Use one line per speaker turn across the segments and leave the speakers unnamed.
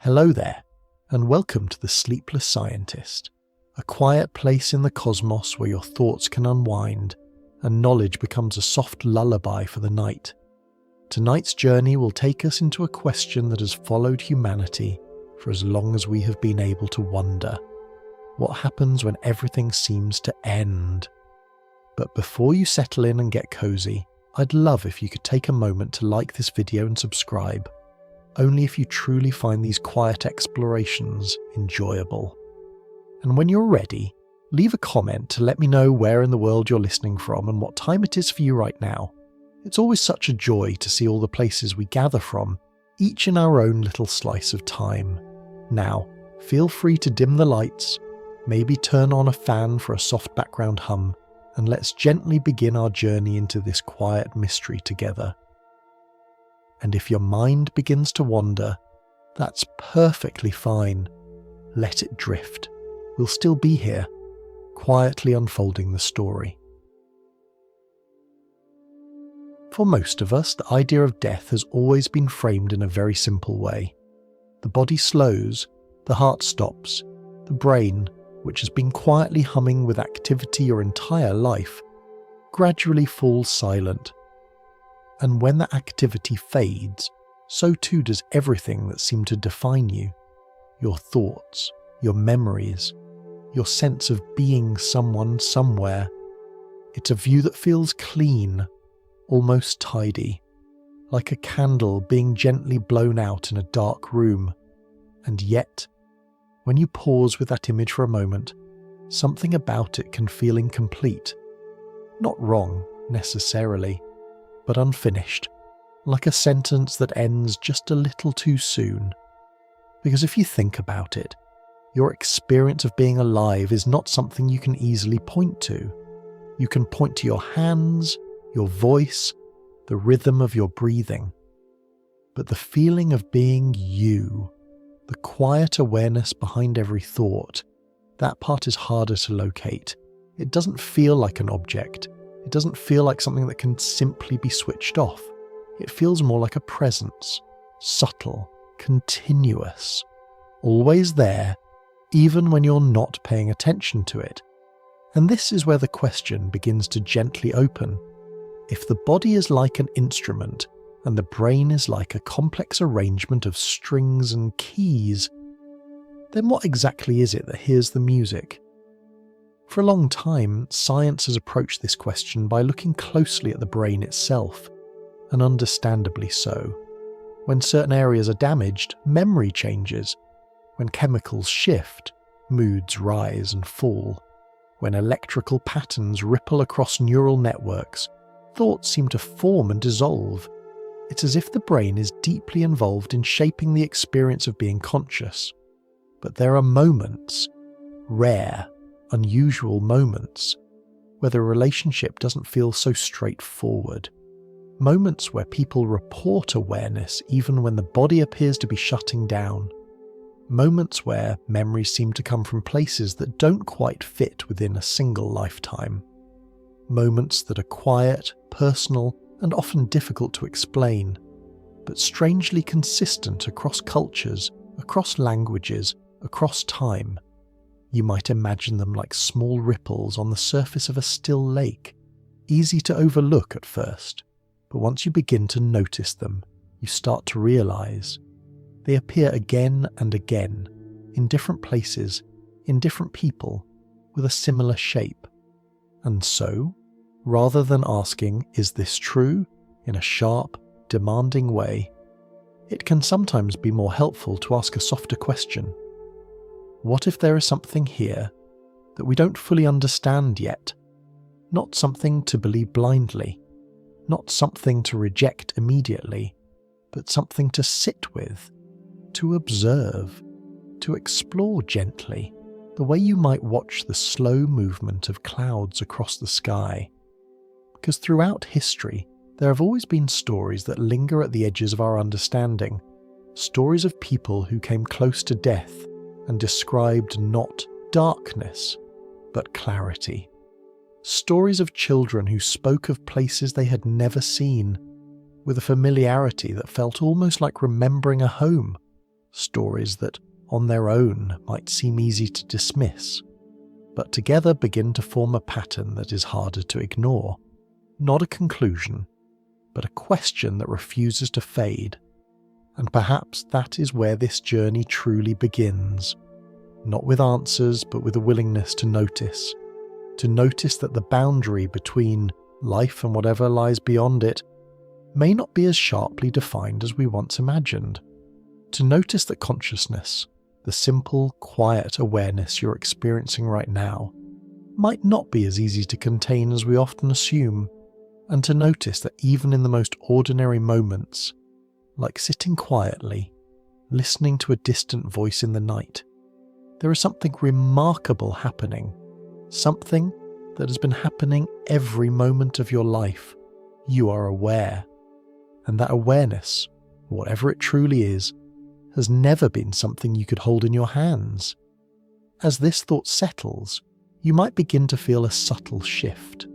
Hello there, and welcome to the Sleepless Scientist, a quiet place in the cosmos where your thoughts can unwind and knowledge becomes a soft lullaby for the night. Tonight's journey will take us into a question that has followed humanity for as long as we have been able to wonder. What happens when everything seems to end? But before you settle in and get cozy, I'd love if you could take a moment to like this video and subscribe, only if you truly find these quiet explorations enjoyable. And when you're ready, leave a comment to let me know where in the world you're listening from and what time it is for you right now. It's always such a joy to see all the places we gather from, each in our own little slice of time. Now, feel free to dim the lights, maybe turn on a fan for a soft background hum, and let's gently begin our journey into this quiet mystery together. And if your mind begins to wander, that's perfectly fine. Let it drift. We'll still be here, quietly unfolding the story. For most of us, the idea of death has always been framed in a very simple way. The body slows, the heart stops, the brain, which has been quietly humming with activity your entire life, gradually falls silent. And when that activity fades, so too does everything that seemed to define you. Your thoughts, your memories, your sense of being someone somewhere. It's a view that feels clean, almost tidy, like a candle being gently blown out in a dark room. And yet, when you pause with that image for a moment, something about it can feel incomplete. Not wrong, necessarily, but unfinished, like a sentence that ends just a little too soon. Because if you think about it, your experience of being alive is not something you can easily point to. You can point to your hands, your voice, the rhythm of your breathing. But the feeling of being you, the quiet awareness behind every thought, that part is harder to locate. It doesn't feel like an object. It doesn't feel like something that can simply be switched off. It feels more like a presence, subtle, continuous, always there, even when you're not paying attention to it. And this is where the question begins to gently open. If the body is like an instrument, and the brain is like a complex arrangement of strings and keys, then what exactly is it that hears the music? For a long time, science has approached this question by looking closely at the brain itself, and understandably so. When certain areas are damaged, memory changes. When chemicals shift, moods rise and fall. When electrical patterns ripple across neural networks, thoughts seem to form and dissolve. It's as if the brain is deeply involved in shaping the experience of being conscious. But there are moments, rare, unusual moments, where the relationship doesn't feel so straightforward. Moments where people report awareness even when the body appears to be shutting down. Moments where memories seem to come from places that don't quite fit within a single lifetime. Moments that are quiet, personal, and often difficult to explain, but strangely consistent across cultures, across languages, across time. You might imagine them like small ripples on the surface of a still lake, easy to overlook at first, but once you begin to notice them, you start to realize they appear again and again, in different places, in different people, with a similar shape. And so, rather than asking, "Is this true?" in a sharp, demanding way, it can sometimes be more helpful to ask a softer question. What if there is something here that we don't fully understand yet? Not something to believe blindly, not something to reject immediately, but something to sit with, to observe, to explore gently, the way you might watch the slow movement of clouds across the sky. Because throughout history, there have always been stories that linger at the edges of our understanding, stories of people who came close to death and described not darkness, but clarity. Stories of children who spoke of places they had never seen, with a familiarity that felt almost like remembering a home, stories that, on their own, might seem easy to dismiss, but together begin to form a pattern that is harder to ignore. Not a conclusion, but a question that refuses to fade. And perhaps that is where this journey truly begins. Not with answers, but with a willingness to notice. To notice that the boundary between life and whatever lies beyond it may not be as sharply defined as we once imagined. To notice that consciousness, the simple, quiet awareness you're experiencing right now, might not be as easy to contain as we often assume, and to notice that even in the most ordinary moments, like sitting quietly, listening to a distant voice in the night, there is something remarkable happening, something that has been happening every moment of your life. You are aware, and that awareness, whatever it truly is, has never been something you could hold in your hands. As this thought settles, you might begin to feel a subtle shift,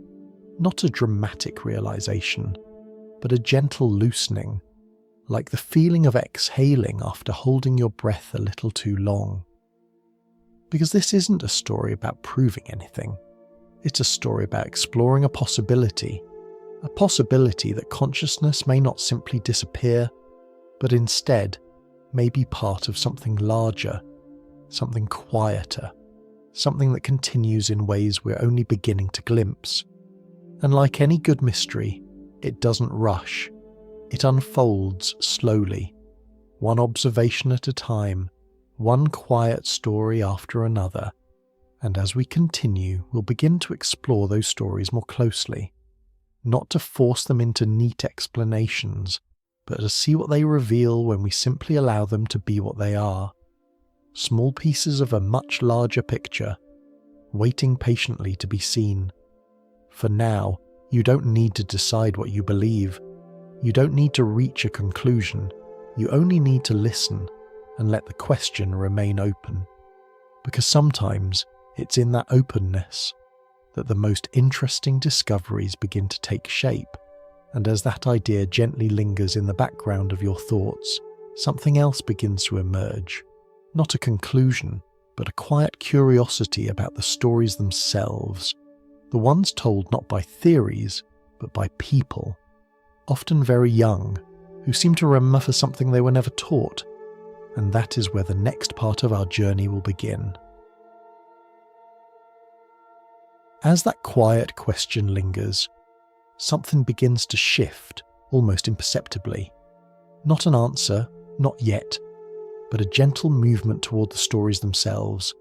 not a dramatic realization, but a gentle loosening, like the feeling of exhaling after holding your breath a little too long. Because this isn't a story about proving anything. It's a story about exploring a possibility that consciousness may not simply disappear, but instead may be part of something larger, something quieter, something that continues in ways we're only beginning to glimpse. And like any good mystery, it doesn't rush. It unfolds slowly, one observation at a time, one quiet story after another. And as we continue, we'll begin to explore those stories more closely, not to force them into neat explanations, but to see what they reveal when we simply allow them to be what they are. Small pieces of a much larger picture, waiting patiently to be seen. For now, you don't need to decide what you believe. You don't need to reach a conclusion. You only need to listen and let the question remain open. Because sometimes it's in that openness that the most interesting discoveries begin to take shape. And as that idea gently lingers in the background of your thoughts, something else begins to emerge. Not a conclusion, but a quiet curiosity about the stories themselves. The ones told not by theories, but by people, often very young, who seem to remember something they were never taught. And that is where the next part of our journey will begin. As that quiet question lingers, something begins to shift, almost imperceptibly. Not an answer, not yet, but a gentle movement toward the stories themselves.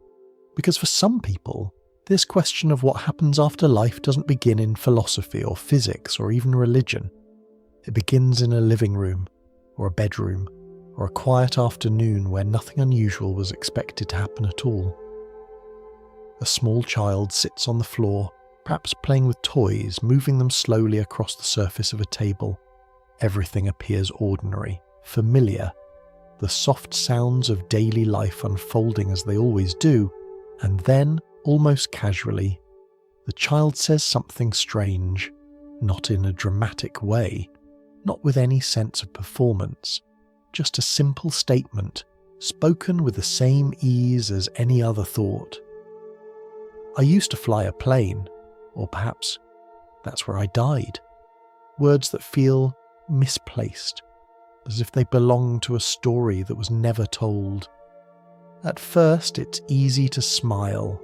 Because for some people, this question of what happens after life doesn't begin in philosophy or physics or even religion. It begins in a living room, or a bedroom, or a quiet afternoon where nothing unusual was expected to happen at all. A small child sits on the floor, perhaps playing with toys, moving them slowly across the surface of a table. Everything appears ordinary, familiar, the soft sounds of daily life unfolding as they always do, and then, almost casually, the child says something strange, not in a dramatic way, not with any sense of performance, just a simple statement, spoken with the same ease as any other thought. I used to fly a plane, or perhaps that's where I died. Words that feel misplaced, as if they belong to a story that was never told. At first, it's easy to smile.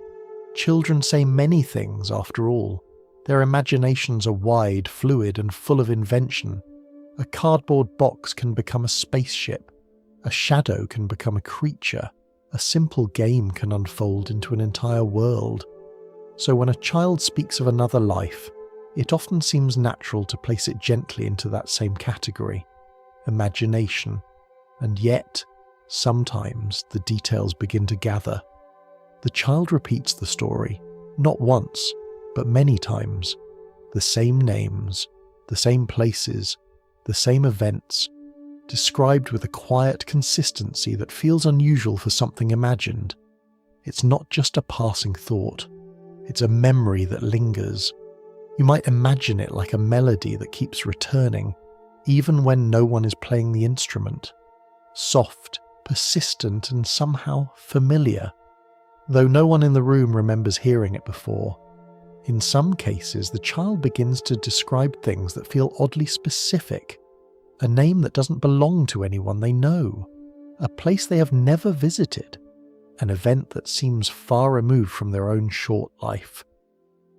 Children say many things, after all. Their imaginations are wide, fluid, and full of invention. A cardboard box can become a spaceship. A shadow can become a creature. A simple game can unfold into an entire world. So when a child speaks of another life, it often seems natural to place it gently into that same category, imagination. And yet, sometimes the details begin to gather. The child repeats the story, not once, but many times. The same names, the same places, the same events, described with a quiet consistency that feels unusual for something imagined. It's not just a passing thought. It's a memory that lingers. You might imagine it like a melody that keeps returning, even when no one is playing the instrument. Soft, persistent and somehow familiar, though no one in the room remembers hearing it before. In some cases, the child begins to describe things that feel oddly specific, a name that doesn't belong to anyone they know, a place they have never visited, an event that seems far removed from their own short life,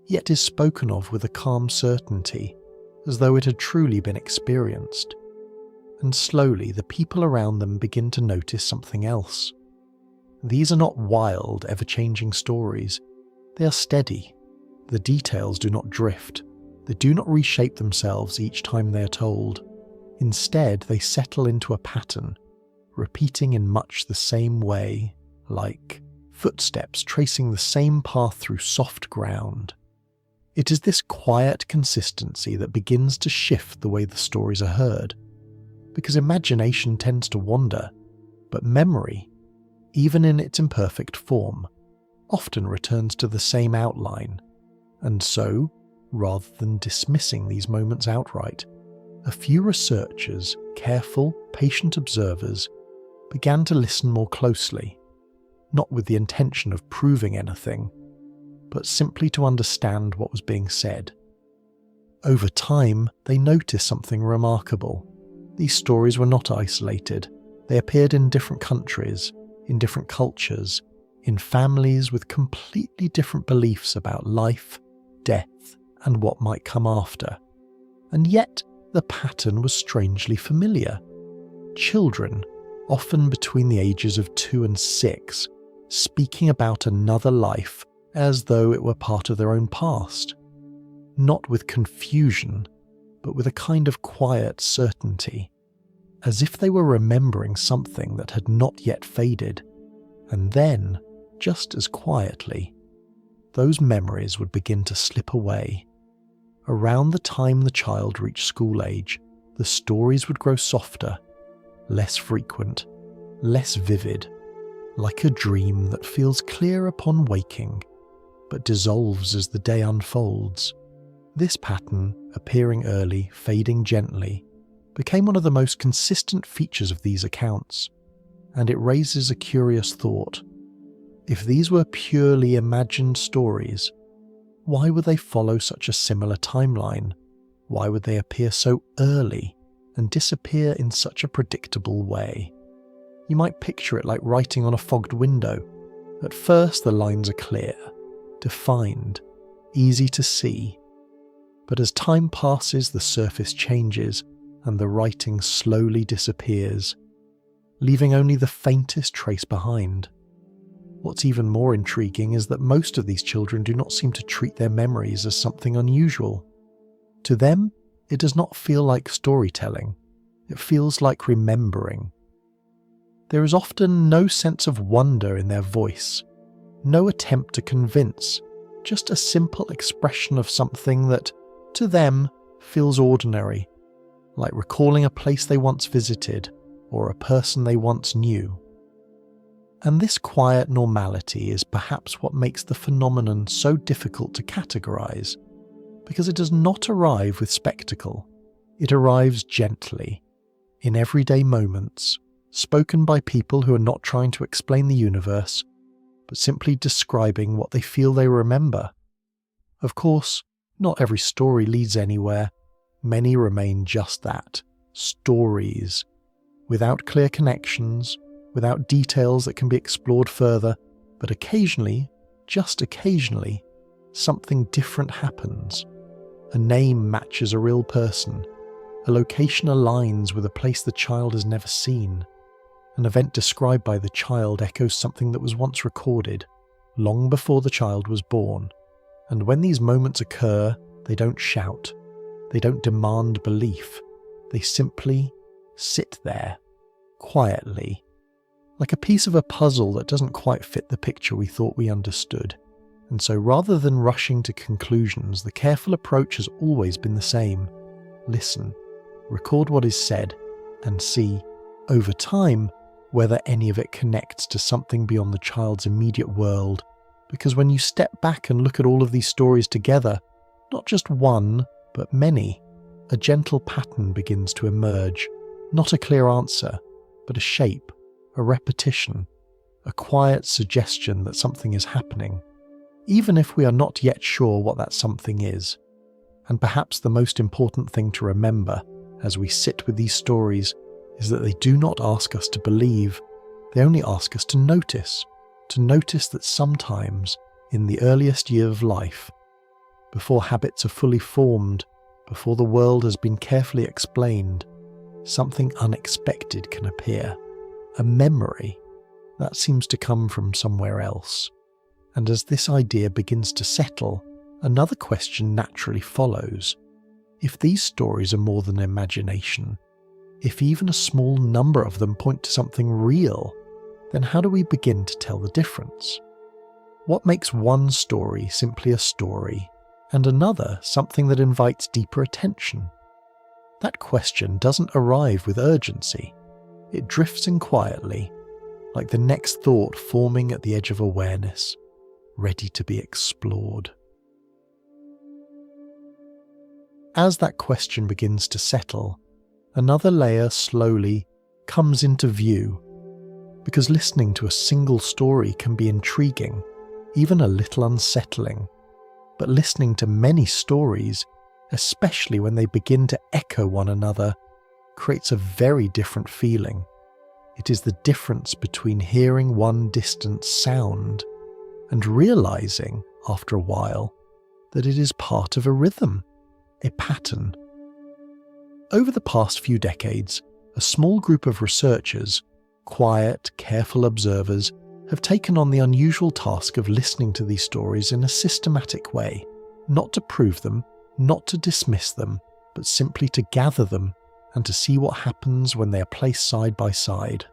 yet is spoken of with a calm certainty, as though it had truly been experienced. And slowly the people around them begin to notice something else. These are not wild, ever-changing stories. They are steady. The details do not drift. They do not reshape themselves each time they are told. Instead, they settle into a pattern, repeating in much the same way, like footsteps tracing the same path through soft ground. It is this quiet consistency that begins to shift the way the stories are heard, because imagination tends to wander, but memory, even in its imperfect form, often returns to the same outline. And so, rather than dismissing these moments outright, a few researchers, careful, patient observers, began to listen more closely, not with the intention of proving anything, but simply to understand what was being said. Over time, they noticed something remarkable. These stories were not isolated. They appeared in different countries, in different cultures, in families with completely different beliefs about life, death, and what might come after. And yet, the pattern was strangely familiar. Children, often between the ages of 2 and 6, speaking about another life as though it were part of their own past. Not with confusion, but with a kind of quiet certainty, as if they were remembering something that had not yet faded. And then, just as quietly, those memories would begin to slip away. Around the time the child reached school age, the stories would grow softer, less frequent, less vivid, like a dream that feels clear upon waking, but dissolves as the day unfolds. This pattern, appearing early, fading gently, became one of the most consistent features of these accounts, and it raises a curious thought. If these were purely imagined stories, why would they follow such a similar timeline? Why would they appear so early and disappear in such a predictable way? You might picture it like writing on a fogged window. At first the lines are clear, defined, easy to see. But as time passes, the surface changes and the writing slowly disappears, leaving only the faintest trace behind. What's even more intriguing is that most of these children do not seem to treat their memories as something unusual. To them, it does not feel like storytelling. It feels like remembering. There is often no sense of wonder in their voice, no attempt to convince, just a simple expression of something that, to them, feels ordinary, like recalling a place they once visited or a person they once knew. And this quiet normality is perhaps what makes the phenomenon so difficult to categorize, because it does not arrive with spectacle. It arrives gently, in everyday moments, spoken by people who are not trying to explain the universe, but simply describing what they feel they remember. Of course, not every story leads anywhere. Many remain just that, stories, without clear connections, without details that can be explored further, but occasionally, just occasionally, something different happens. A name matches a real person. A location aligns with a place the child has never seen. An event described by the child echoes something that was once recorded, long before the child was born. And when these moments occur, they don't shout. They don't demand belief. They simply sit there, quietly, like a piece of a puzzle that doesn't quite fit the picture we thought we understood. And so rather than rushing to conclusions, the careful approach has always been the same. Listen, record what is said, and see, over time, whether any of it connects to something beyond the child's immediate world. Because when you step back and look at all of these stories together, not just one, but many, a gentle pattern begins to emerge. Not a clear answer, but a shape, a repetition, a quiet suggestion that something is happening, even if we are not yet sure what that something is. And perhaps the most important thing to remember as we sit with these stories is that they do not ask us to believe, they only ask us to notice that sometimes in the earliest year of life, before habits are fully formed, before the world has been carefully explained, something unexpected can appear, a memory that seems to come from somewhere else. And as this idea begins to settle, another question naturally follows. If these stories are more than imagination, if even a small number of them point to something real, then how do we begin to tell the difference? What makes one story simply a story, and another something that invites deeper attention? That question doesn't arrive with urgency. It drifts in quietly, like the next thought forming at the edge of awareness, ready to be explored. As that question begins to settle, another layer slowly comes into view, because listening to a single story can be intriguing, even a little unsettling. But listening to many stories, especially when they begin to echo one another, creates a very different feeling. It is the difference between hearing one distant sound and realizing, after a while, that it is part of a rhythm, a pattern. Over the past few decades, a small group of researchers, quiet, careful observers, have taken on the unusual task of listening to these stories in a systematic way, not to prove them, not to dismiss them, but simply to gather them and to see what happens when they are placed side by side.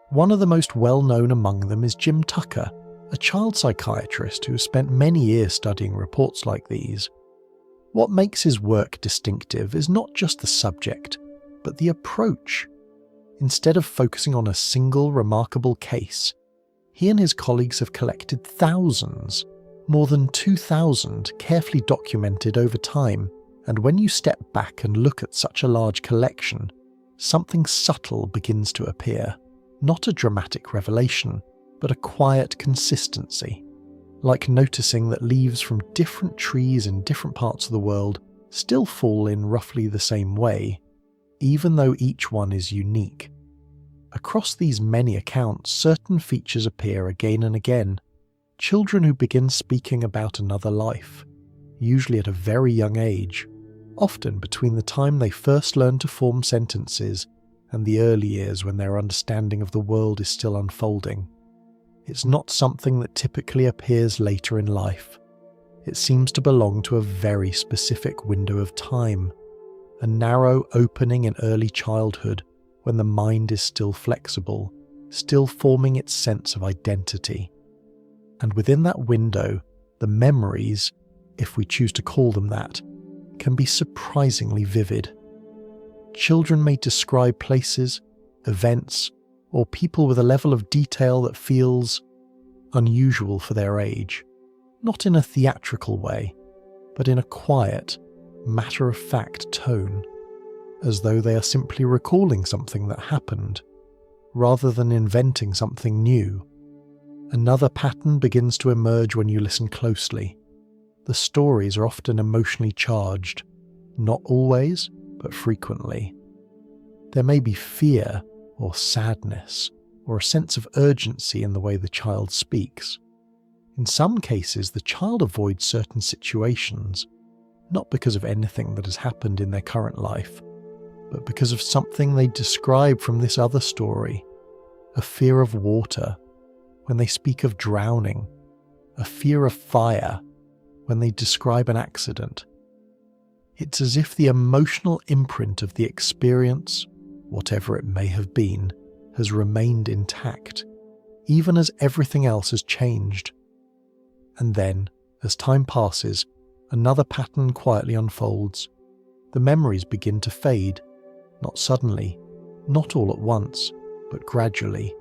One of the most well-known among them is Jim Tucker, a child psychiatrist who has spent many years studying reports like these. What makes his work distinctive is not just the subject, but the approach. Instead of focusing on a single remarkable case, he and his colleagues have collected thousands, more than 2,000, carefully documented over time. And when you step back and look at such a large collection, something subtle begins to appear. Not a dramatic revelation, but a quiet consistency. Like noticing that leaves from different trees in different parts of the world still fall in roughly the same way, even though each one is unique. Across these many accounts, certain features appear again and again. Children who begin speaking about another life, usually at a very young age, often between the time they first learn to form sentences and the early years when their understanding of the world is still unfolding. It's not something that typically appears later in life. It seems to belong to a very specific window of time, a narrow opening in early childhood when the mind is still flexible, still forming its sense of identity. And within that window, the memories, if we choose to call them that, can be surprisingly vivid. Children may describe places, events, or people with a level of detail that feels unusual for their age, not in a theatrical way, but in a quiet, matter-of-fact tone, as though they are simply recalling something that happened, rather than inventing something new. Another pattern begins to emerge when you listen closely. The stories are often emotionally charged, not always, but frequently. There may be fear or sadness or a sense of urgency in the way the child speaks. In some cases, the child avoids certain situations, not because of anything that has happened in their current life, but because of something they describe from this other story, a fear of water when they speak of drowning, a fear of fire when they describe an accident. It's as if the emotional imprint of the experience, whatever it may have been, has remained intact, even as everything else has changed. And then, as time passes, another pattern quietly unfolds. The memories begin to fade, not suddenly, not all at once, but gradually,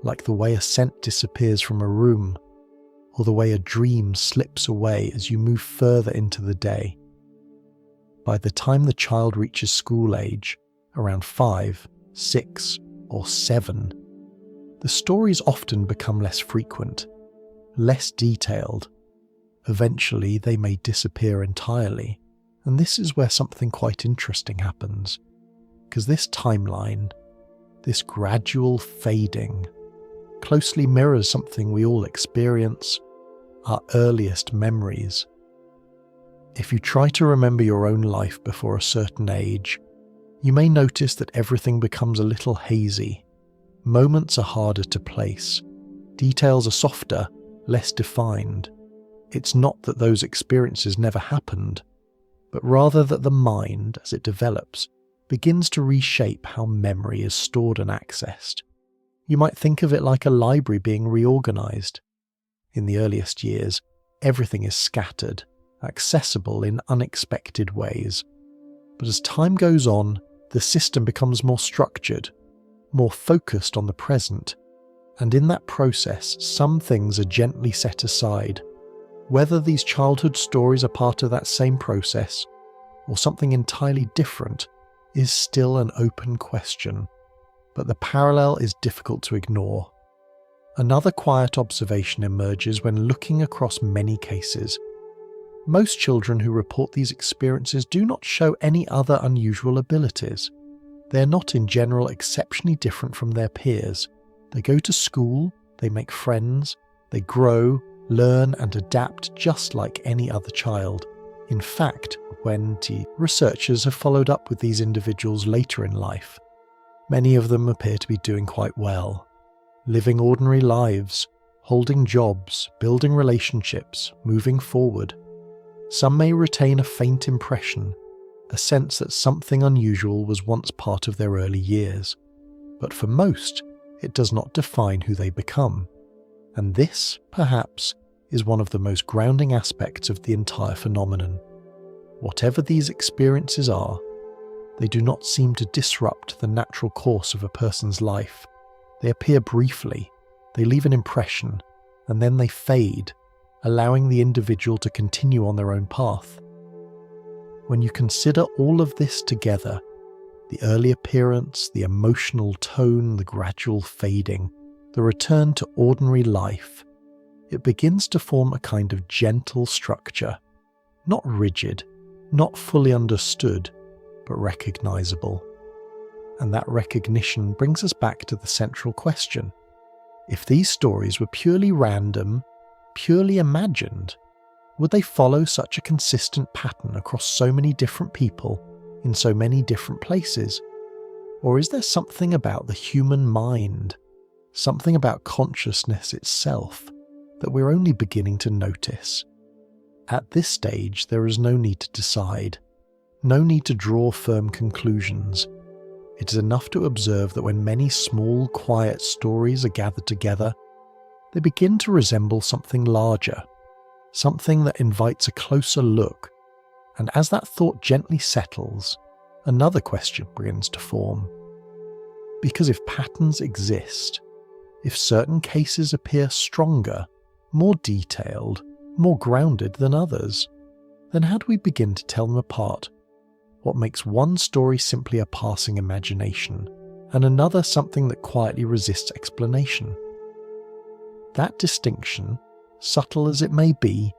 like the way a scent disappears from a room, or the way a dream slips away as you move further into the day. By the time the child reaches school age, around 5, 6, or 7, the stories often become less frequent, less detailed. Eventually, they may disappear entirely, and this is where something quite interesting happens, because this timeline, this gradual fading, closely mirrors something we all experience, our earliest memories. If you try to remember your own life before a certain age, you may notice that everything becomes a little hazy. Moments are harder to place. Details are softer, less defined. It's not that those experiences never happened, but rather that the mind, as it develops, begins to reshape how memory is stored and accessed. You might think of it like a library being reorganized. In the earliest years, everything is scattered, accessible in unexpected ways. But as time goes on, the system becomes more structured, more focused on the present, and in that process, some things are gently set aside. Whether these childhood stories are part of that same process, or something entirely different, is still an open question, but the parallel is difficult to ignore. Another quiet observation emerges when looking across many cases. Most children who report these experiences do not show any other unusual abilities. They are not in general exceptionally different from their peers. They go to school, they make friends, they grow, learn and adapt just like any other child. In fact, when researchers have followed up with these individuals later in life, many of them appear to be doing quite well, living ordinary lives, holding jobs, building relationships, moving forward. Some may retain a faint impression, a sense that something unusual was once part of their early years, but for most, it does not define who they become. And this, perhaps, is one of the most grounding aspects of the entire phenomenon. Whatever these experiences are, they do not seem to disrupt the natural course of a person's life. They appear briefly, they leave an impression, and then they fade, allowing the individual to continue on their own path. When you consider all of this together, the early appearance, the emotional tone, the gradual fading, the return to ordinary life, it begins to form a kind of gentle structure, not rigid, not fully understood, but recognizable. And that recognition brings us back to the central question. If these stories were purely random, purely imagined, would they follow such a consistent pattern across so many different people in so many different places? Or is there something about the human mind, something about consciousness itself, that we're only beginning to notice? At this stage, there is no need to decide, no need to draw firm conclusions. It is enough to observe that when many small, quiet stories are gathered together, they begin to resemble something larger, something that invites a closer look. And as that thought gently settles, another question begins to form. Because if patterns exist, if certain cases appear stronger, more detailed, more grounded than others, then how do we begin to tell them apart? What makes one story simply a passing imagination, and another something that quietly resists explanation? That distinction, subtle as it may be,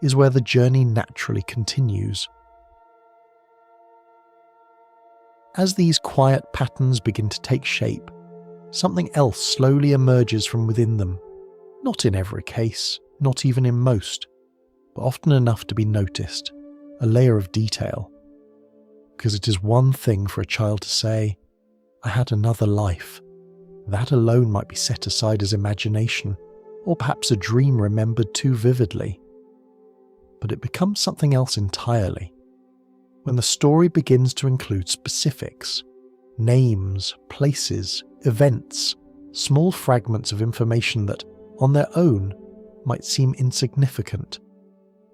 is where the journey naturally continues. As these quiet patterns begin to take shape, something else slowly emerges from within them, not in every case, not even in most, but often enough to be noticed, a layer of detail. Because it is one thing for a child to say, "I had another life." That alone might be set aside as imagination, or perhaps a dream remembered too vividly. But it becomes something else entirely. When the story begins to include specifics, names, places, events, small fragments of information that, on their own, might seem insignificant,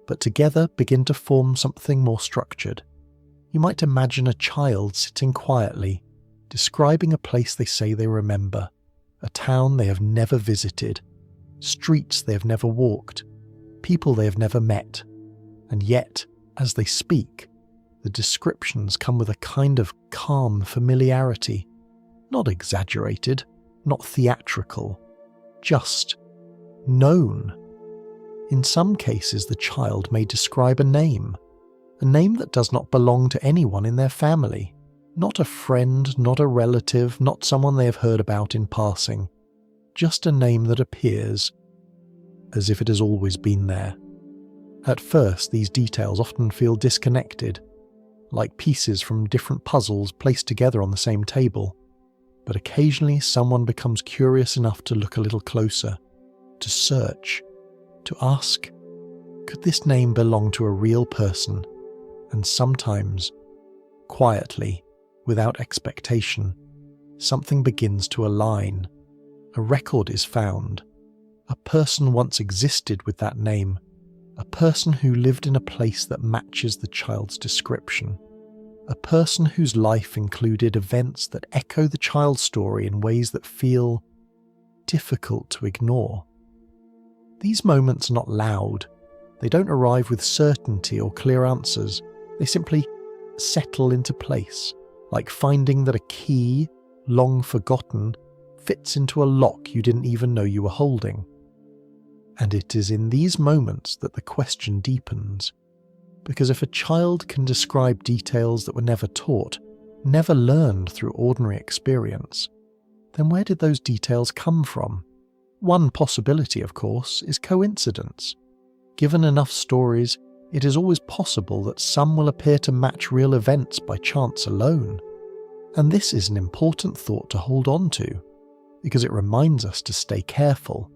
but together begin to form something more structured. You might imagine a child sitting quietly, describing a place they say they remember, a town they have never visited, streets they have never walked, people they have never met, and yet, as they speak, the descriptions come with a kind of calm familiarity, Not exaggerated, not theatrical, just known. In some cases, the child may describe a name that does not belong to anyone in their family, not a friend, not a relative, not someone they have heard about in passing, just a name that appears as if it has always been there. At first, these details often feel disconnected, like pieces from different puzzles placed together on the same table. But occasionally someone becomes curious enough to look a little closer, to search, to ask, could this name belong to a real person? And sometimes, quietly, without expectation, something begins to align. A record is found. A person once existed with that name, a person who lived in a place that matches the child's description. A person whose life included events that echo the child's story in ways that feel difficult to ignore. These moments are not loud. They don't arrive with certainty or clear answers. They simply settle into place, like finding that a key, long forgotten, fits into a lock you didn't even know you were holding. And it is in these moments that the question deepens. Because if a child can describe details that were never taught, never learned through ordinary experience, then where did those details come from? One possibility, of course, is coincidence. Given enough stories, it is always possible that some will appear to match real events by chance alone. And this is an important thought to hold on to, because it reminds us to stay careful,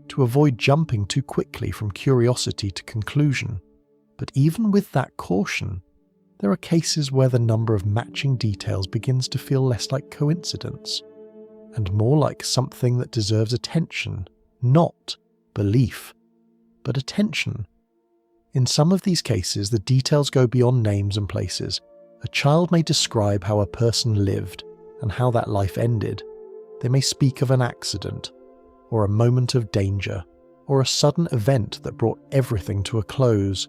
to avoid jumping too quickly from curiosity to conclusion. But even with that caution, there are cases where the number of matching details begins to feel less like coincidence, and more like something that deserves attention, not belief, but attention. In some of these cases, the details go beyond names and places. A child may describe how a person lived and how that life ended. They may speak of an accident, or a moment of danger, or a sudden event that brought everything to a close.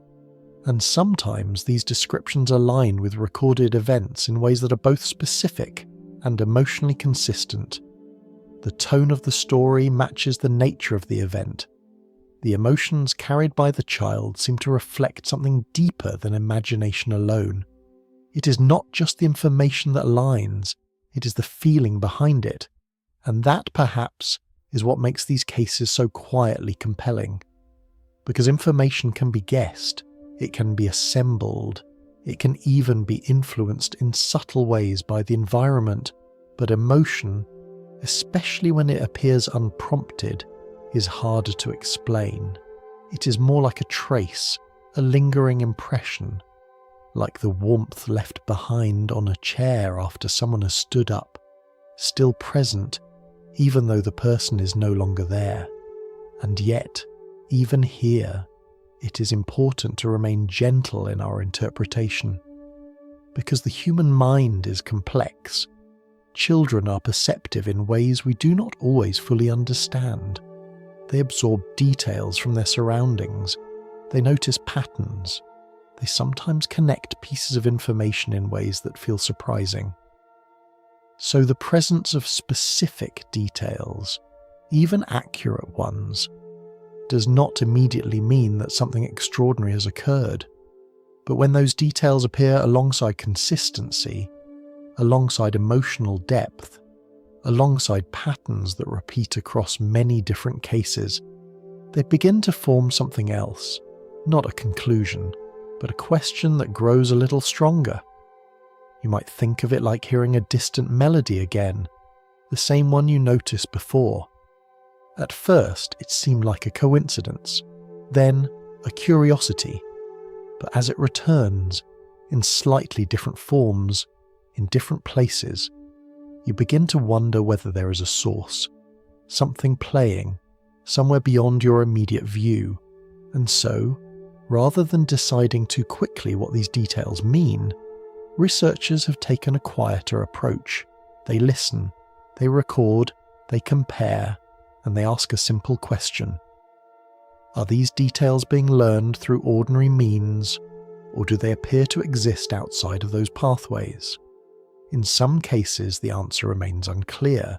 And sometimes these descriptions align with recorded events in ways that are both specific and emotionally consistent. The tone of the story matches the nature of the event. The emotions carried by the child seem to reflect something deeper than imagination alone. It is not just the information that aligns, it is the feeling behind it. And that, perhaps, is what makes these cases so quietly compelling. Because information can be guessed, it can be assembled, it can even be influenced in subtle ways by the environment, but emotion, especially when it appears unprompted, is harder to explain. It is more like a trace, a lingering impression, like the warmth left behind on a chair after someone has stood up, still present, even though the person is no longer there. And yet, even here, it is important to remain gentle in our interpretation. Because the human mind is complex. Children are perceptive in ways we do not always fully understand. They absorb details from their surroundings. They notice patterns. They sometimes connect pieces of information in ways that feel surprising. So the presence of specific details, even accurate ones, does not immediately mean that something extraordinary has occurred. But when those details appear alongside consistency, alongside emotional depth, alongside patterns that repeat across many different cases, they begin to form something else, not a conclusion, but a question that grows a little stronger. You might think of it like hearing a distant melody again, the same one you noticed before. At first, it seemed like a coincidence, then a curiosity, but as it returns, in slightly different forms, in different places, you begin to wonder whether there is a source, something playing, somewhere beyond your immediate view. And so, rather than deciding too quickly what these details mean, researchers have taken a quieter approach. They listen, they record, they compare, and they ask a simple question. Are these details being learned through ordinary means, or do they appear to exist outside of those pathways? In some cases, the answer remains unclear.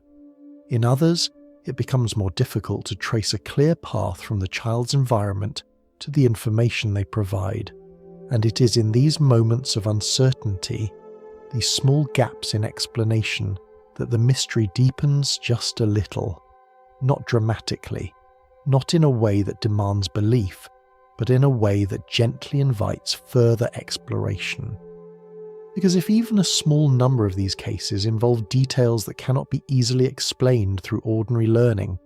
In others, it becomes more difficult to trace a clear path from the child's environment to the information they provide. And it is in these moments of uncertainty, these small gaps in explanation, that the mystery deepens just a little. Not dramatically, not in a way that demands belief, but in a way that gently invites further exploration. Because if even a small number of these cases involve details that cannot be easily explained through ordinary learning,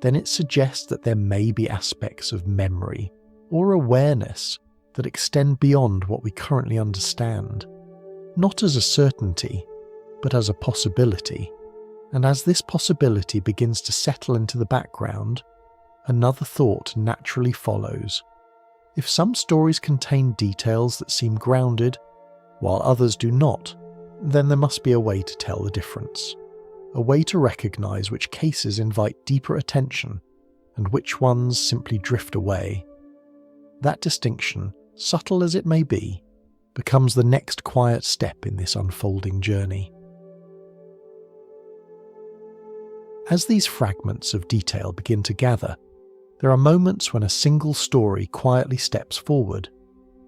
then it suggests that there may be aspects of memory or awareness that extend beyond what we currently understand, not as a certainty, but as a possibility. And as this possibility begins to settle into the background, another thought naturally follows. If some stories contain details that seem grounded, while others do not, then there must be a way to tell the difference. A way to recognize which cases invite deeper attention and which ones simply drift away. That distinction, subtle as it may be, becomes the next quiet step in this unfolding journey. As these fragments of detail begin to gather, there are moments when a single story quietly steps forward,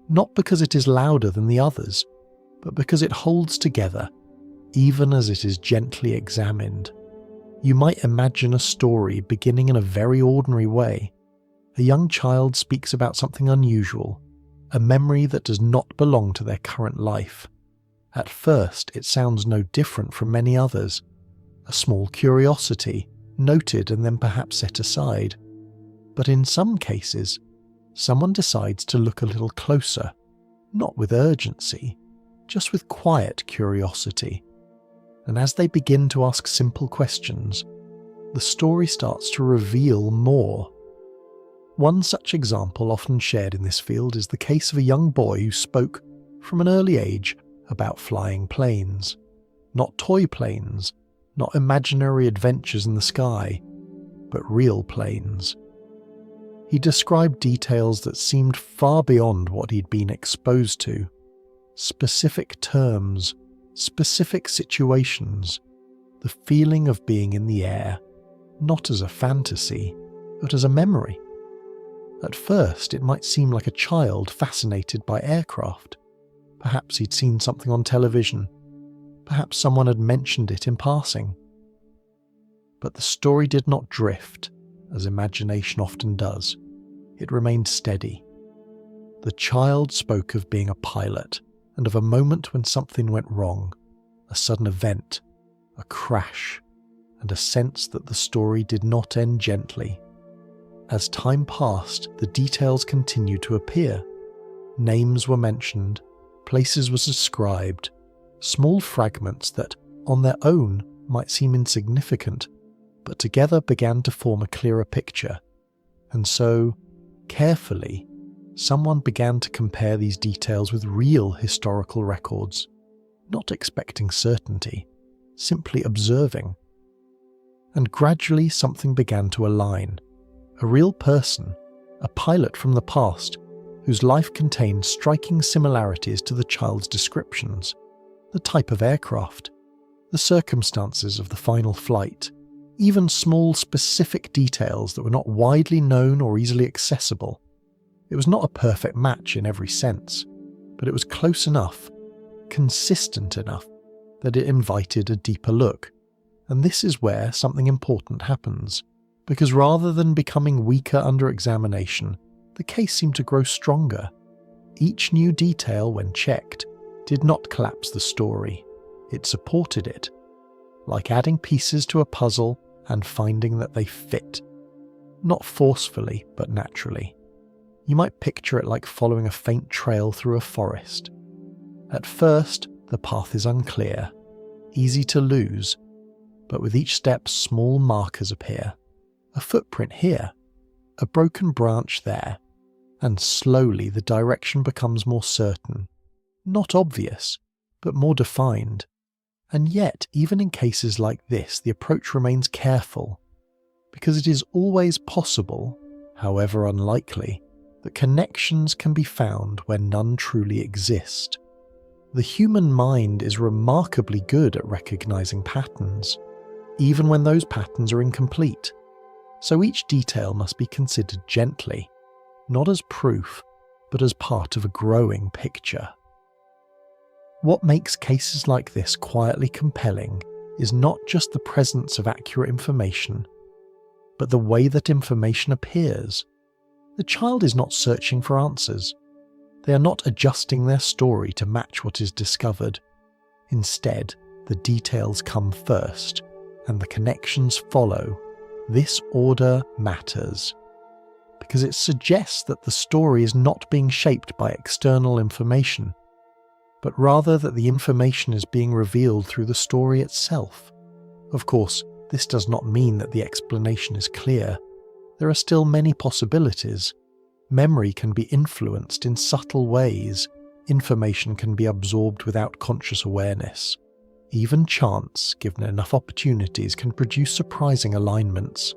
not because it is louder than the others, but because it holds together, even as it is gently examined. You might imagine a story beginning in a very ordinary way. A young child speaks about something unusual, a memory that does not belong to their current life. At first, it sounds no different from many others. A small curiosity, noted and then perhaps set aside. But in some cases, someone decides to look a little closer, not with urgency, just with quiet curiosity. And as they begin to ask simple questions, the story starts to reveal more. One such example often shared in this field is the case of a young boy who spoke, from an early age, about flying planes. Not toy planes, not imaginary adventures in the sky, but real planes. He described details that seemed far beyond what he'd been exposed to. Specific terms, specific situations, the feeling of being in the air, not as a fantasy, but as a memory. At first, it might seem like a child fascinated by aircraft. Perhaps he'd seen something on television. Perhaps someone had mentioned it in passing. But the story did not drift, as imagination often does. It remained steady. The child spoke of being a pilot, and of a moment when something went wrong, a sudden event, a crash, and a sense that the story did not end gently. As time passed, the details continued to appear. Names were mentioned, places were described, small fragments that, on their own, might seem insignificant, but together began to form a clearer picture. And so, carefully, someone began to compare these details with real historical records, not expecting certainty, simply observing. And gradually something began to align. A real person, a pilot from the past, whose life contained striking similarities to the child's descriptions, the type of aircraft, the circumstances of the final flight, even small specific details that were not widely known or easily accessible. It was not a perfect match in every sense, but it was close enough, consistent enough, that it invited a deeper look. And this is where something important happens, because rather than becoming weaker under examination, the case seemed to grow stronger. Each new detail, when checked, did not collapse the story. It supported it, like adding pieces to a puzzle and finding that they fit. Not forcefully, but naturally. You might picture it like following a faint trail through a forest. At first, the path is unclear, easy to lose, but with each step small markers appear. A footprint here, a broken branch there, and slowly the direction becomes more certain. Not obvious, but more defined. And yet, even in cases like this, the approach remains careful, because it is always possible, however unlikely, that connections can be found where none truly exist. The human mind is remarkably good at recognizing patterns, even when those patterns are incomplete. So each detail must be considered gently, not as proof, but as part of a growing picture. What makes cases like this quietly compelling is not just the presence of accurate information, but the way that information appears. The child is not searching for answers. They are not adjusting their story to match what is discovered. Instead, the details come first, and the connections follow. This order matters, because it suggests that the story is not being shaped by external information, but rather that the information is being revealed through the story itself. Of course, this does not mean that the explanation is clear. There are still many possibilities. Memory can be influenced in subtle ways. Information can be absorbed without conscious awareness. Even chance, given enough opportunities, can produce surprising alignments.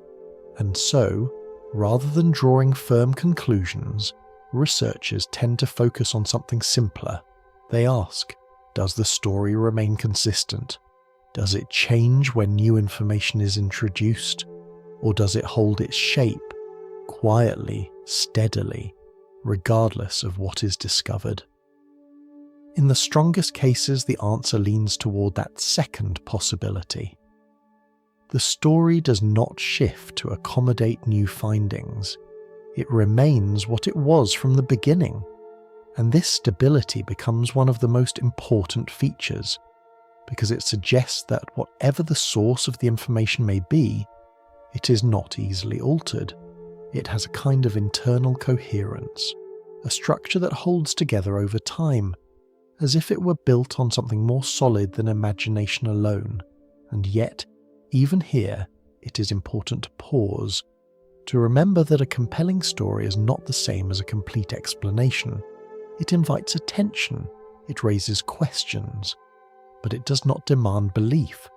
And so, rather than drawing firm conclusions, researchers tend to focus on something simpler. They ask, does the story remain consistent? Does it change when new information is introduced? Or does it hold its shape, quietly, steadily, regardless of what is discovered? In the strongest cases, the answer leans toward that second possibility. The story does not shift to accommodate new findings. It remains what it was from the beginning. And this stability becomes one of the most important features, because it suggests that whatever the source of the information may be, it is not easily altered. It has a kind of internal coherence, a structure that holds together over time, as if it were built on something more solid than imagination alone. And yet, even here, it is important to pause, to remember that a compelling story is not the same as a complete explanation. It invites attention, it raises questions, but it does not demand belief.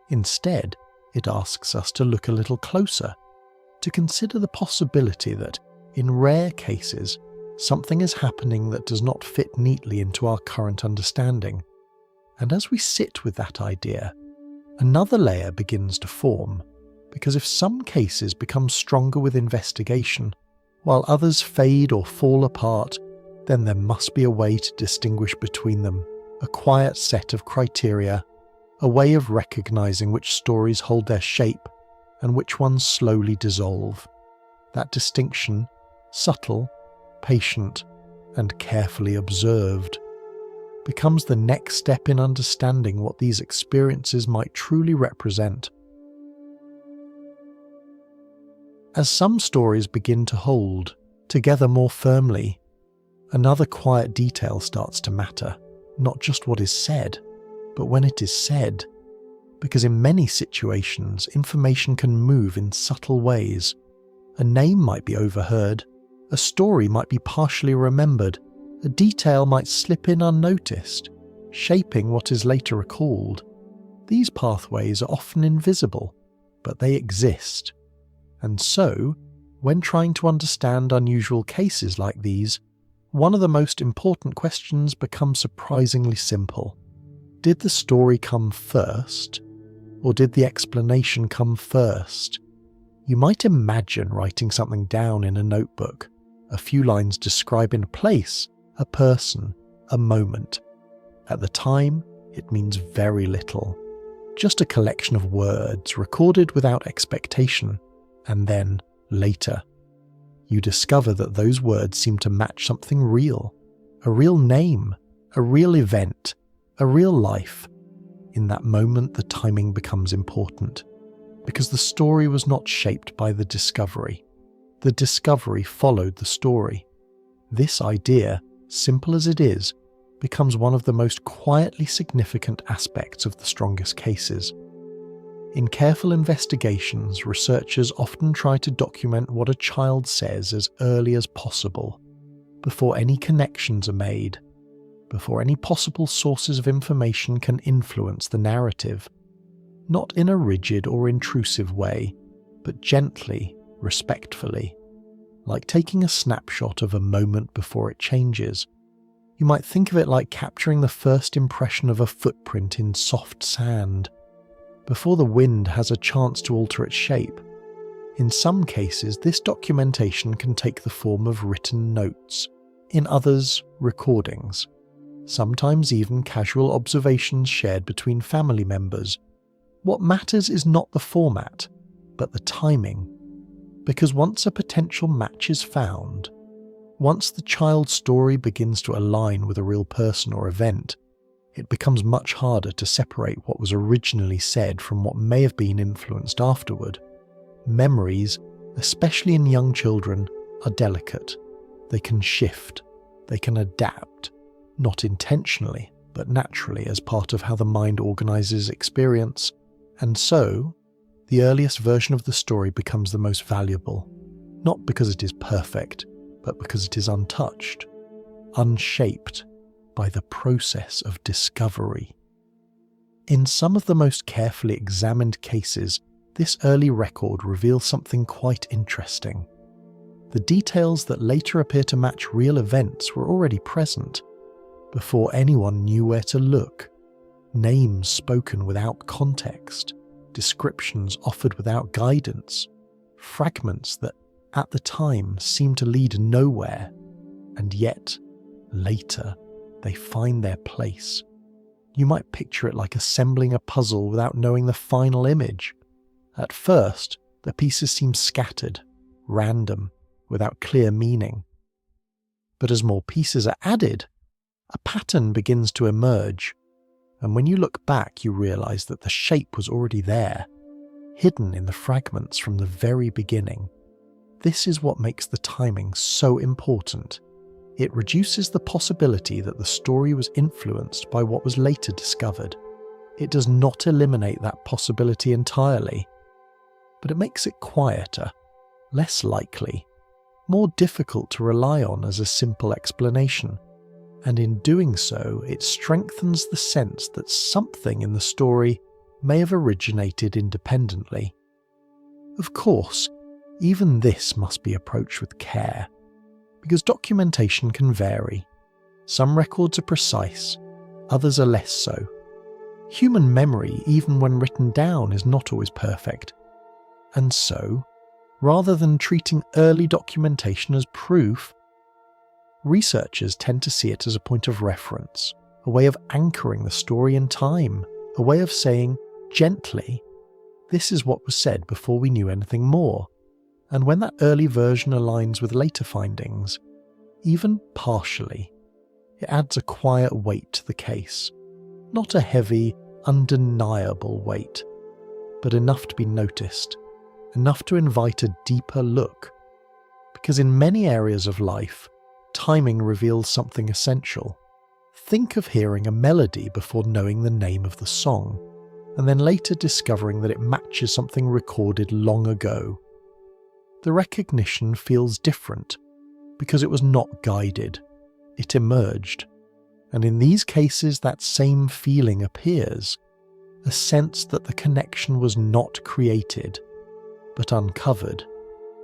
Instead, it asks us to look a little closer, to consider the possibility that, in rare cases, something is happening that does not fit neatly into our current understanding. And as we sit with that idea, another layer begins to form, because if some cases become stronger with investigation, while others fade or fall apart, then there must be a way to distinguish between them, a quiet set of criteria, a way of recognizing which stories hold their shape and which ones slowly dissolve. That distinction, subtle, patient, and carefully observed, becomes the next step in understanding what these experiences might truly represent. As some stories begin to hold together more firmly, another quiet detail starts to matter, not just what is said, but when it is said, because in many situations information can move in subtle ways. A name might be overheard, a story might be partially remembered, a detail might slip in unnoticed, shaping what is later recalled. These pathways are often invisible, but they exist. And so, when trying to understand unusual cases like these, one of the most important questions becomes surprisingly simple. Did the story come first, or did the explanation come first? You might imagine writing something down in a notebook, a few lines describing a place, a person, a moment. At the time, it means very little. Just a collection of words recorded without expectation, and then, later, you discover that those words seem to match something real, a real name, a real event, a real life. In that moment, the timing becomes important, because the story was not shaped by the discovery. The discovery followed the story. This idea, simple as it is, becomes one of the most quietly significant aspects of the strongest cases. In careful investigations, researchers often try to document what a child says as early as possible, before any connections are made, before any possible sources of information can influence the narrative, not in a rigid or intrusive way, but gently, respectfully, like taking a snapshot of a moment before it changes. You might think of it like capturing the first impression of a footprint in soft sand, before the wind has a chance to alter its shape. In some cases, this documentation can take the form of written notes, in others, recordings, sometimes even casual observations shared between family members. What matters is not the format, but the timing, because once a potential match is found, once the child's story begins to align with a real person or event, it becomes much harder to separate what was originally said from what may have been influenced afterward. Memories, especially in young children, are delicate. They can shift, they can adapt, not intentionally, but naturally as part of how the mind organizes experience, and so, the earliest version of the story becomes the most valuable, not because it is perfect, but because it is untouched, unshaped by the process of discovery. In some of the most carefully examined cases, this early record reveals something quite interesting. The details that later appear to match real events were already present, before anyone knew where to look. Names spoken without context, descriptions offered without guidance, fragments that at the time seemed to lead nowhere, and yet, later, they find their place. You might picture it like assembling a puzzle without knowing the final image. At first, the pieces seem scattered, random, without clear meaning. But as more pieces are added, a pattern begins to emerge, and when you look back you realize that the shape was already there, hidden in the fragments from the very beginning. This is what makes the timing so important. It reduces the possibility that the story was influenced by what was later discovered. It does not eliminate that possibility entirely, but it makes it quieter, less likely, more difficult to rely on as a simple explanation. And in doing so, it strengthens the sense that something in the story may have originated independently. Of course, even this must be approached with care, because documentation can vary. Some records are precise, others are less so. Human memory, even when written down, is not always perfect. And so, rather than treating early documentation as proof, researchers tend to see it as a point of reference, a way of anchoring the story in time, a way of saying, gently, this is what was said before we knew anything more. And when that early version aligns with later findings, even partially, it adds a quiet weight to the case. Not a heavy, undeniable weight, but enough to be noticed, enough to invite a deeper look. Because in many areas of life, timing reveals something essential. Think of hearing a melody before knowing the name of the song, and then later discovering that it matches something recorded long ago. The recognition feels different because it was not guided, it emerged, and in these cases that same feeling appears, a sense that the connection was not created, but uncovered.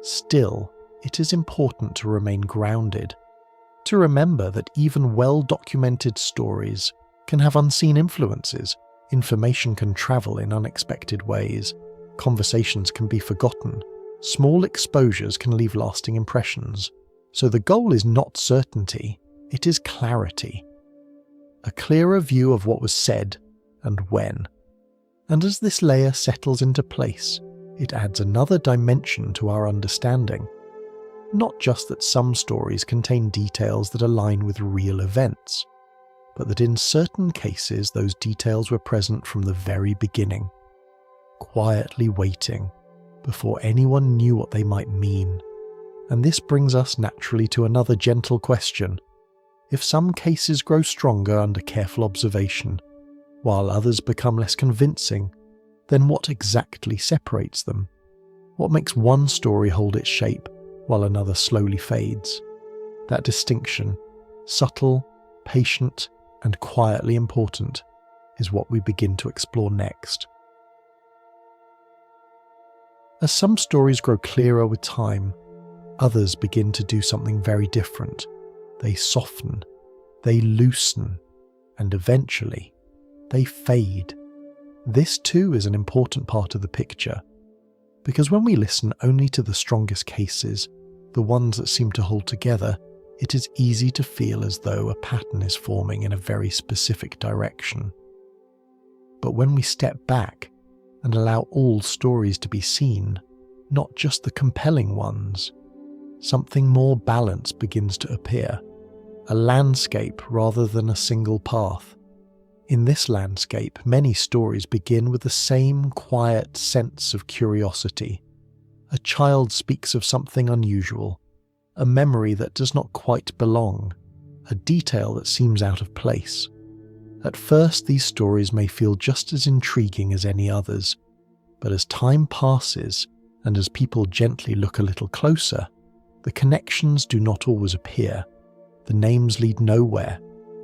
Still, it is important to remain grounded, to remember that even well-documented stories can have unseen influences. Information can travel in unexpected ways, conversations can be forgotten, small exposures can leave lasting impressions. So the goal is not certainty, it is clarity. A clearer view of what was said and when. And as this layer settles into place, it adds another dimension to our understanding. Not just that some stories contain details that align with real events, but that in certain cases those details were present from the very beginning, quietly waiting before anyone knew what they might mean. And this brings us naturally to another gentle question. If some cases grow stronger under careful observation, while others become less convincing, then what exactly separates them? What makes one story hold its shape while another slowly fades? That distinction, subtle, patient, and quietly important, is what we begin to explore next. As some stories grow clearer with time, others begin to do something very different. They soften, They loosen, and eventually, they fade. This too is an important part of the picture, because when we listen only to the strongest cases, the ones that seem to hold together, it is easy to feel as though a pattern is forming in a very specific direction. But when we step back and allow all stories to be seen, not just the compelling ones, something more balanced begins to appear, a landscape rather than a single path. In this landscape, many stories begin with the same quiet sense of curiosity. A child speaks of something unusual, a memory that does not quite belong, a detail that seems out of place. At first, these stories may feel just as intriguing as any others, but as time passes and as people gently look a little closer, the connections do not always appear. The names lead nowhere,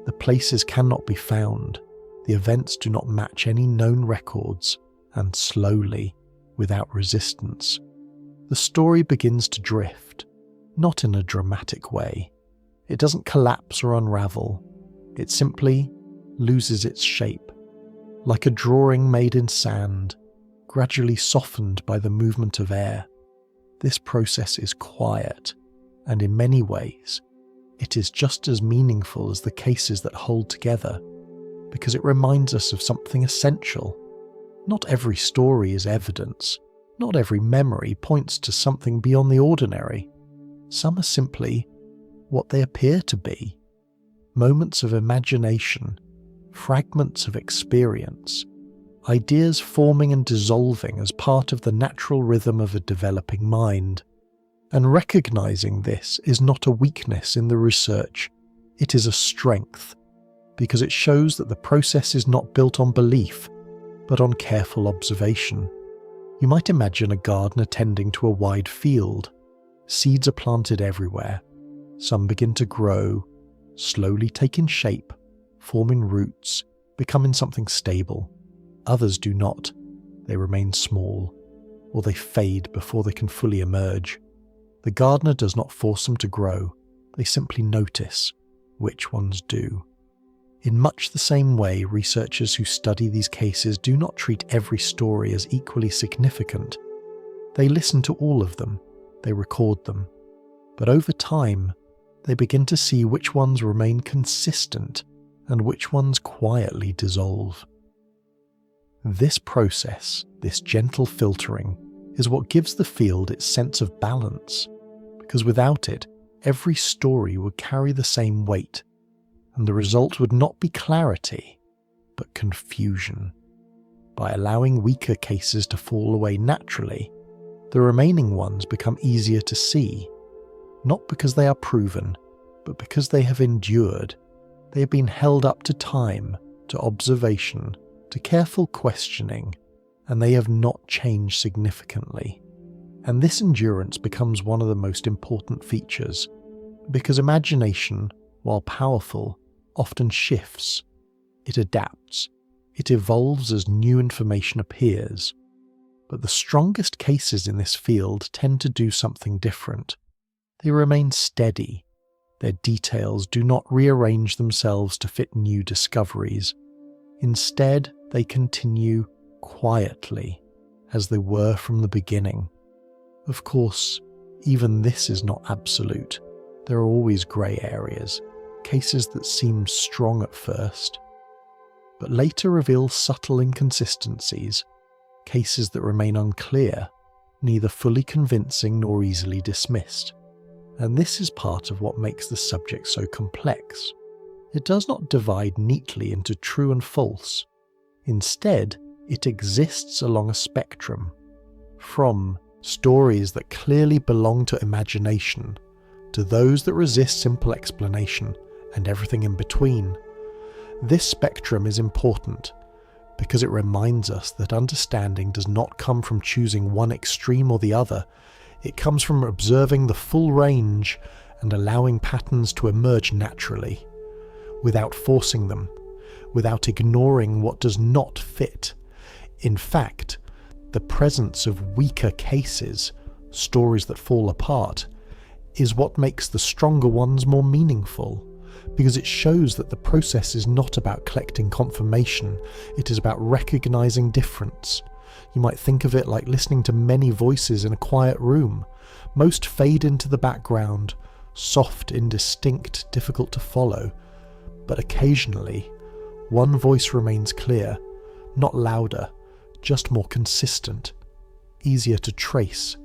the places cannot be found, the events do not match any known records, and slowly, without resistance, the story begins to drift, not in a dramatic way. It doesn't collapse or unravel, it simply loses its shape, like a drawing made in sand, gradually softened by the movement of air. This process is quiet, and in many ways, it is just as meaningful as the cases that hold together, because it reminds us of something essential. Not every story is evidence, not every memory points to something beyond the ordinary. Some are simply what they appear to be, moments of imagination, fragments of experience, ideas forming and dissolving as part of the natural rhythm of a developing mind. And recognizing this is not a weakness in the research, it is a strength, because it shows that the process is not built on belief, but on careful observation. You might imagine a gardener tending to a wide field. Seeds are planted everywhere. Some begin to grow, slowly taking shape, forming roots, becoming something stable. Others do not. They remain small, or they fade before they can fully emerge. The gardener does not force them to grow, they simply notice which ones do. In much the same way, researchers who study these cases do not treat every story as equally significant. They listen to all of them, they record them, but over time, they begin to see which ones remain consistent and which ones quietly dissolve. This process, this gentle filtering, is what gives the field its sense of balance, because without it, every story would carry the same weight, and the result would not be clarity, but confusion. By allowing weaker cases to fall away naturally, the remaining ones become easier to see, not because they are proven, but because they have endured. They have been held up to time, to observation, to careful questioning, and they have not changed significantly. And this endurance becomes one of the most important features, because imagination, while powerful, often shifts. It adapts. It evolves as new information appears. But the strongest cases in this field tend to do something different. They remain steady. Their details do not rearrange themselves to fit new discoveries. Instead, they continue quietly, as they were from the beginning. Of course, even this is not absolute. There are always grey areas, cases that seem strong at first, but later reveal subtle inconsistencies, cases that remain unclear, neither fully convincing nor easily dismissed. And this is part of what makes the subject so complex. It does not divide neatly into true and false. Instead, it exists along a spectrum, from stories that clearly belong to imagination, to those that resist simple explanation, and everything in between. This spectrum is important because it reminds us that understanding does not come from choosing one extreme or the other. It comes from observing the full range and allowing patterns to emerge naturally, without forcing them, without ignoring what does not fit. In fact, the presence of weaker cases, stories that fall apart, is what makes the stronger ones more meaningful. because it shows that the process is not about collecting confirmation, it is about recognizing difference. You might think of it like listening to many voices in a quiet room. Most fade into the background, soft, indistinct, difficult to follow. But occasionally, one voice remains clear, not louder, just more consistent, easier to trace.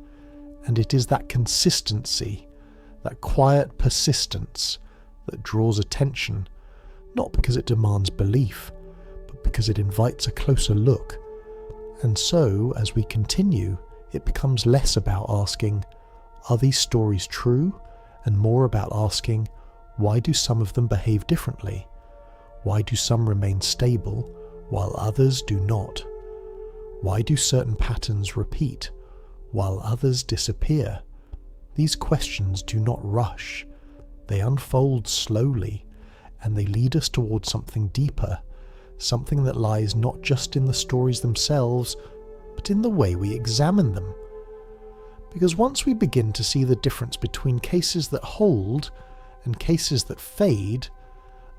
And it is that consistency, that quiet persistence, that draws attention, not because it demands belief, but because it invites a closer look. And so, as we continue, it becomes less about asking, are these stories true? And more about asking, why do some of them behave differently? Why do some remain stable, while others do not? Why do certain patterns repeat, while others disappear? These questions do not rush. They unfold slowly, and they lead us towards something deeper, something that lies not just in the stories themselves, but in the way we examine them. Because once we begin to see the difference between cases that hold and cases that fade,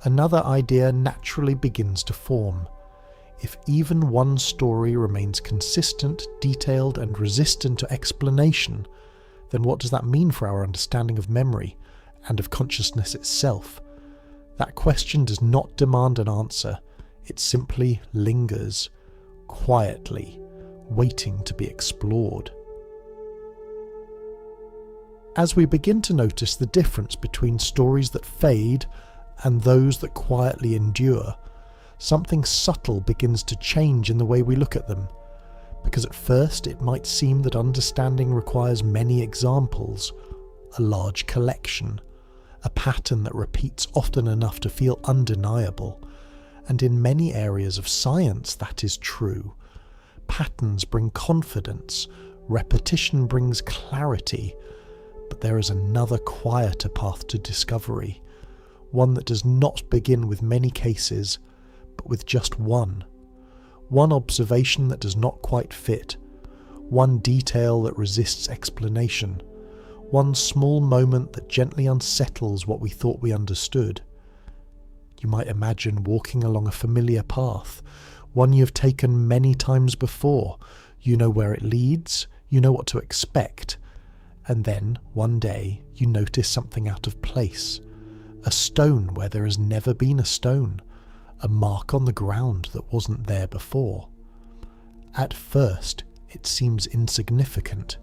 another idea naturally begins to form. If even one story remains consistent, detailed, and resistant to explanation, then what does that mean for our understanding of memory and of consciousness itself? That question does not demand an answer. It simply lingers, quietly, waiting to be explored. As we begin to notice the difference between stories that fade and those that quietly endure, something subtle begins to change in the way we look at them. Because at first it might seem that understanding requires many examples, a large collection, a pattern that repeats often enough to feel undeniable. And in many areas of science that is true. Patterns bring confidence, repetition brings clarity, but there is another quieter path to discovery, one that does not begin with many cases, but with just one observation that does not quite fit, one detail that resists explanation, one small moment that gently unsettles what we thought we understood. You might imagine walking along a familiar path, one you've taken many times before. You know where it leads, you know what to expect, and then, one day, you notice something out of place. A stone where there has never been a stone, a mark on the ground that wasn't there before. At first, it seems insignificant,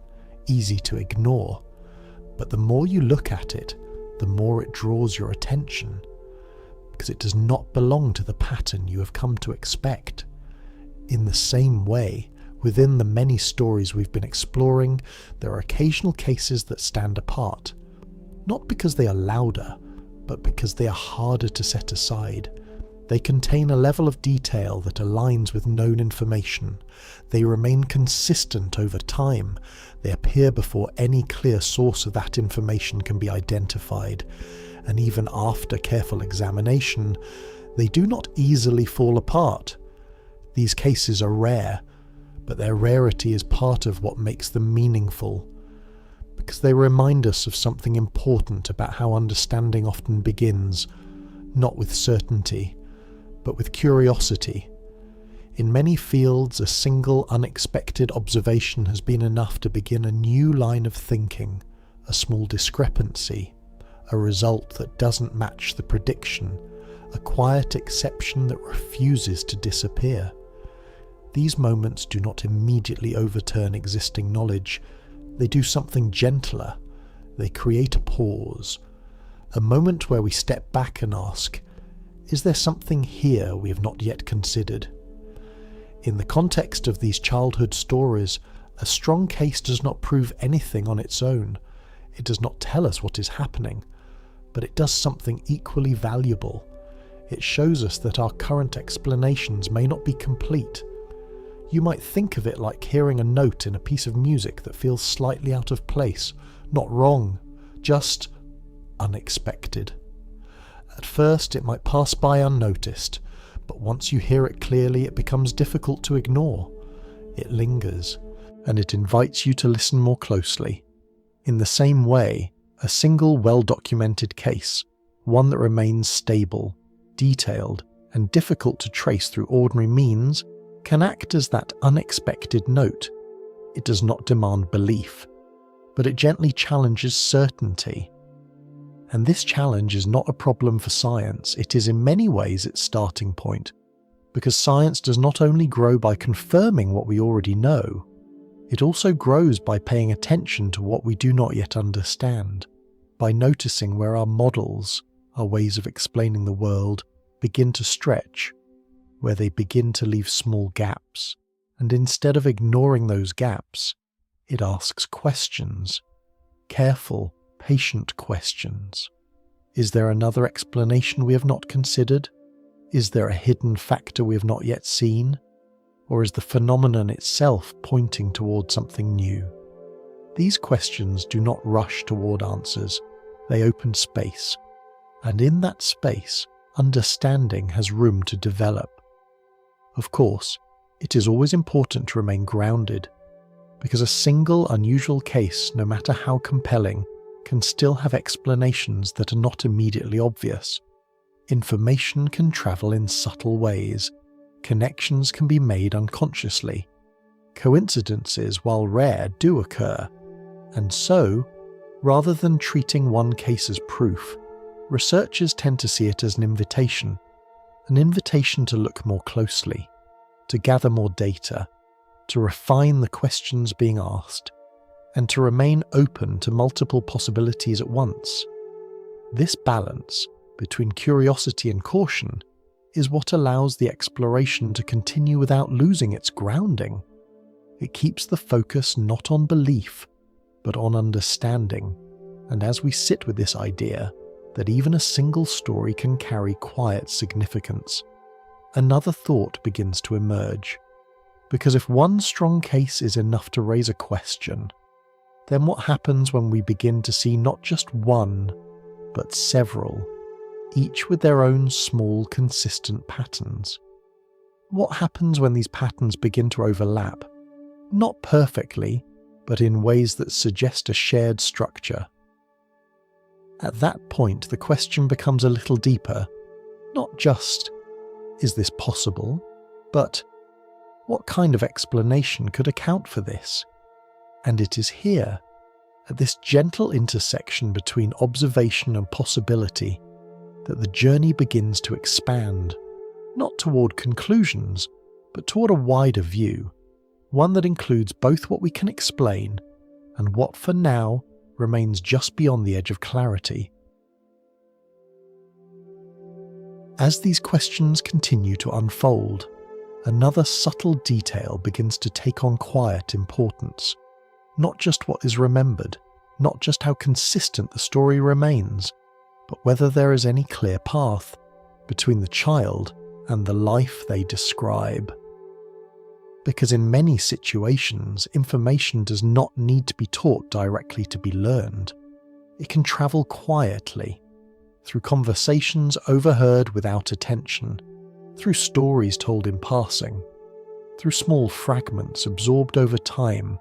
easy to ignore, but the more you look at it, the more it draws your attention, because it does not belong to the pattern you have come to expect. In the same way, within the many stories we've been exploring, there are occasional cases that stand apart, not because they are louder, but because they are harder to set aside. They contain a level of detail that aligns with known information. They remain consistent over time. They appear before any clear source of that information can be identified. And even after careful examination, they do not easily fall apart. These cases are rare, but their rarity is part of what makes them meaningful, because they remind us of something important about how understanding often begins, not with certainty, but with curiosity. In many fields, a single unexpected observation has been enough to begin a new line of thinking, a small discrepancy, a result that doesn't match the prediction, a quiet exception that refuses to disappear. These moments do not immediately overturn existing knowledge. They do something gentler. They create a pause, a moment where we step back and ask, is there something here we have not yet considered? In the context of these childhood stories, a strong case does not prove anything on its own. It does not tell us what is happening, but it does something equally valuable. It shows us that our current explanations may not be complete. You might think of it like hearing a note in a piece of music that feels slightly out of place, not wrong, just unexpected. At first it might pass by unnoticed, but once you hear it clearly it becomes difficult to ignore. It lingers, and it invites you to listen more closely. In the same way, a single well-documented case, one that remains stable, detailed, and difficult to trace through ordinary means, can act as that unexpected note. It does not demand belief, but it gently challenges certainty. And this challenge is not a problem for science, it is in many ways its starting point, because science does not only grow by confirming what we already know, it also grows by paying attention to what we do not yet understand, by noticing where our models, our ways of explaining the world, begin to stretch, where they begin to leave small gaps, and instead of ignoring those gaps, it asks questions, careful, patient questions. Is there another explanation we have not considered? Is there a hidden factor we have not yet seen? Or is the phenomenon itself pointing toward something new? These questions do not rush toward answers, they open space, and in that space, understanding has room to develop. Of course, it is always important to remain grounded, because a single unusual case, no matter how compelling, can still have explanations that are not immediately obvious. Information can travel in subtle ways. Connections can be made unconsciously. Coincidences, while rare, do occur. And so, rather than treating one case as proof, researchers tend to see it as an invitation to look more closely, to gather more data, to refine the questions being asked, and to remain open to multiple possibilities at once. This balance between curiosity and caution is what allows the exploration to continue without losing its grounding. It keeps the focus not on belief, but on understanding, and as we sit with this idea that even a single story can carry quiet significance, another thought begins to emerge. Because if one strong case is enough to raise a question, then what happens when we begin to see not just one, but several, each with their own small, consistent patterns? What happens when these patterns begin to overlap? Not perfectly, but in ways that suggest a shared structure. At that point, the question becomes a little deeper. Not just, is this possible? But, what kind of explanation could account for this? And it is here, at this gentle intersection between observation and possibility, that the journey begins to expand, not toward conclusions, but toward a wider view, one that includes both what we can explain and what for now remains just beyond the edge of clarity. As these questions continue to unfold, another subtle detail begins to take on quiet importance. Not just what is remembered, not just how consistent the story remains, but whether there is any clear path between the child and the life they describe. Because in many situations, information does not need to be taught directly to be learned. It can travel quietly, through conversations overheard without attention, through stories told in passing, through small fragments absorbed over time,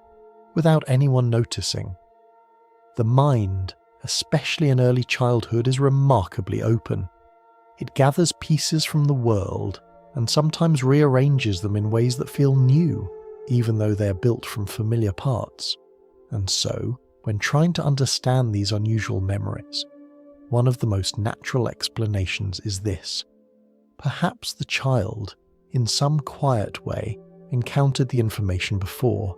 without anyone noticing. The mind, especially in early childhood, is remarkably open. It gathers pieces from the world and sometimes rearranges them in ways that feel new, even though they are built from familiar parts. And so, when trying to understand these unusual memories, one of the most natural explanations is this. Perhaps the child, in some quiet way, encountered the information before.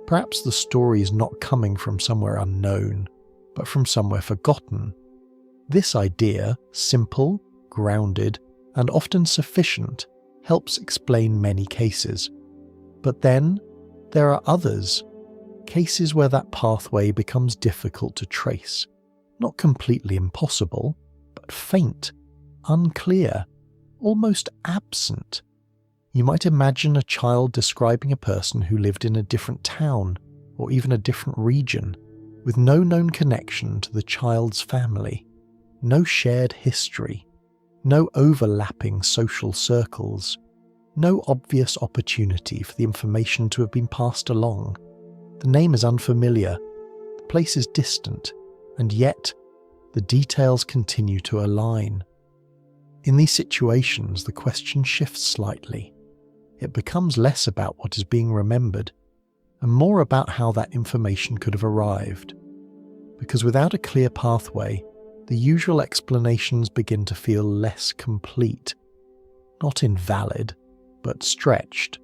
Perhaps the story is not coming from somewhere unknown, but from somewhere forgotten. This idea, simple, grounded, and often sufficient, helps explain many cases. But then, there are others, cases where that pathway becomes difficult to trace. Not completely impossible, but faint, unclear, almost absent. You might imagine a child describing a person who lived in a different town, or even a different region, with no known connection to the child's family, no shared history, no overlapping social circles, no obvious opportunity for the information to have been passed along. The name is unfamiliar, the place is distant, and yet the details continue to align. In these situations, the question shifts slightly. It becomes less about what is being remembered and more about how that information could have arrived. Because without a clear pathway, the usual explanations begin to feel less complete. Not invalid, but stretched.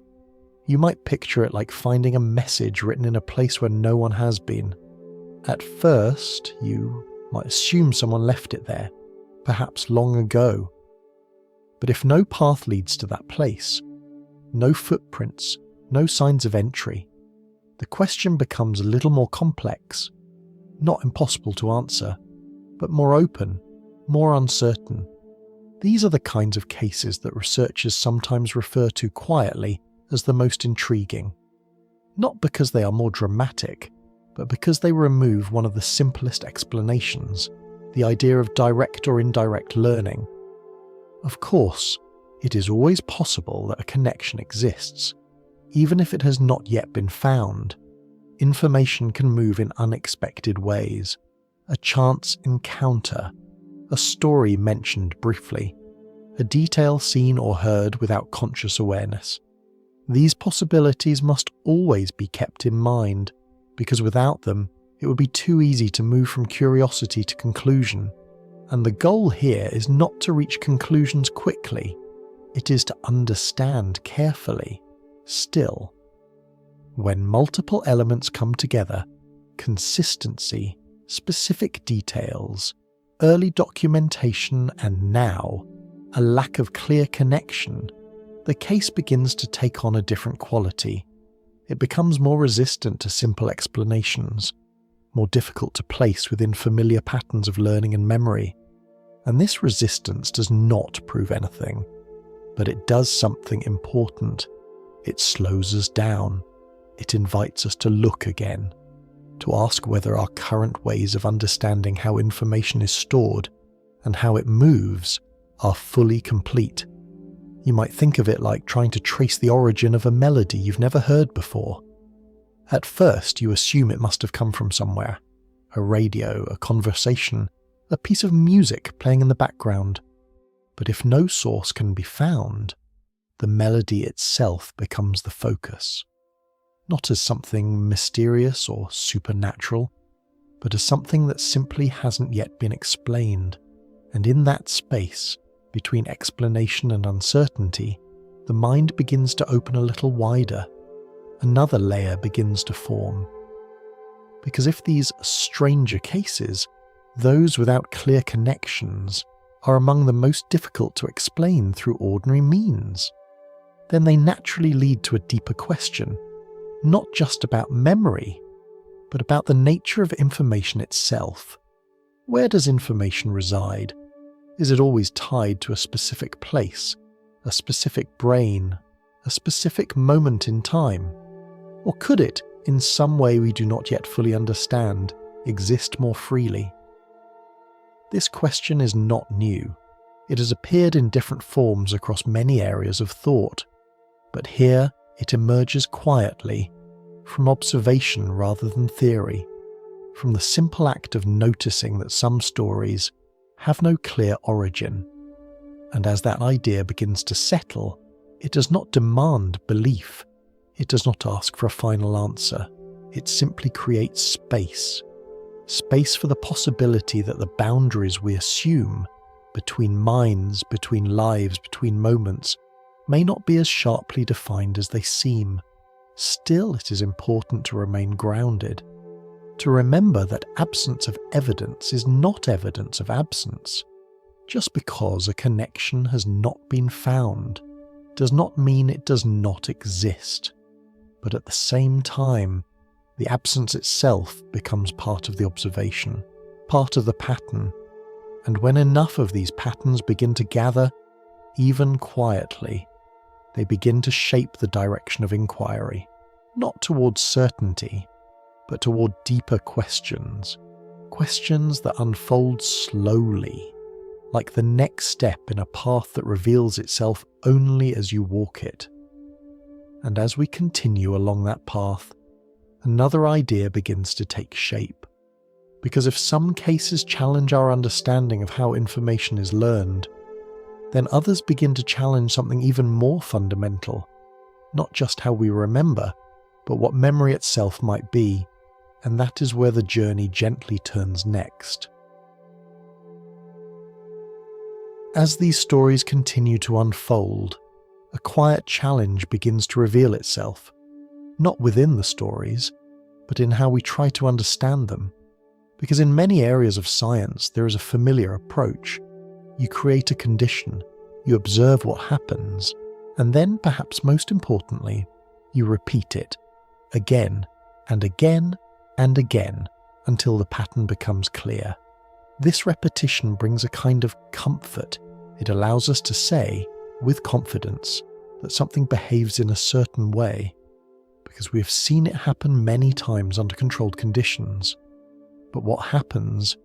You might picture it like finding a message written in a place where no one has been. At first, you might assume someone left it there, perhaps long ago. But if no path leads to that place, no footprints, no signs of entry, the question becomes a little more complex, not impossible to answer, but more open, more uncertain. These are the kinds of cases that researchers sometimes refer to quietly as the most intriguing. Not because they are more dramatic, but because they remove one of the simplest explanations, the idea of direct or indirect learning. Of course, it is always possible that a connection exists, even if it has not yet been found. Information can move in unexpected ways. A chance encounter, a story mentioned briefly, a detail seen or heard without conscious awareness. These possibilities must always be kept in mind, because without them, it would be too easy to move from curiosity to conclusion. And the goal here is not to reach conclusions quickly, it is to understand carefully, still. When multiple elements come together, consistency, specific details, early documentation, and now, a lack of clear connection, the case begins to take on a different quality. It becomes more resistant to simple explanations, more difficult to place within familiar patterns of learning and memory. And this resistance does not prove anything, but it does something important. It slows us down. It invites us to look again, to ask whether our current ways of understanding how information is stored and how it moves are fully complete. You might think of it like trying to trace the origin of a melody you've never heard before. At first, you assume it must have come from somewhere, a radio, a conversation, a piece of music playing in the background. But if no source can be found, the melody itself becomes the focus. Not as something mysterious or supernatural, but as something that simply hasn't yet been explained. And in that space, between explanation and uncertainty, the mind begins to open a little wider. Another layer begins to form. Because if these stranger cases, those without clear connections, are among the most difficult to explain through ordinary means, then they naturally lead to a deeper question, not just about memory, but about the nature of information itself. Where does information reside? Is it always tied to a specific place, a specific brain, a specific moment in time? Or could it, in some way we do not yet fully understand, exist more freely? This question is not new. It has appeared in different forms across many areas of thought, but here it emerges quietly, from observation rather than theory, from the simple act of noticing that some stories have no clear origin. And as that idea begins to settle, it does not demand belief. It does not ask for a final answer. It simply creates space. Space for the possibility that the boundaries we assume between minds, between lives, between moments, may not be as sharply defined as they seem. Still, it is important to remain grounded, to remember that absence of evidence is not evidence of absence. Just because a connection has not been found does not mean it does not exist. But at the same time, the absence itself becomes part of the observation, part of the pattern. And when enough of these patterns begin to gather, even quietly, they begin to shape the direction of inquiry, not towards certainty, but toward deeper questions, questions that unfold slowly, like the next step in a path that reveals itself only as you walk it. And as we continue along that path, another idea begins to take shape. Because if some cases challenge our understanding of how information is learned, then others begin to challenge something even more fundamental, not just how we remember, but what memory itself might be, and that is where the journey gently turns next. As these stories continue to unfold, a quiet challenge begins to reveal itself, not within the stories, but in how we try to understand them. Because in many areas of science, there is a familiar approach. You create a condition, you observe what happens, and then, perhaps most importantly, you repeat it again and again and again until the pattern becomes clear. This repetition brings a kind of comfort. It allows us to say, with confidence, that something behaves in a certain way, because we have seen it happen many times under controlled conditions. But what happens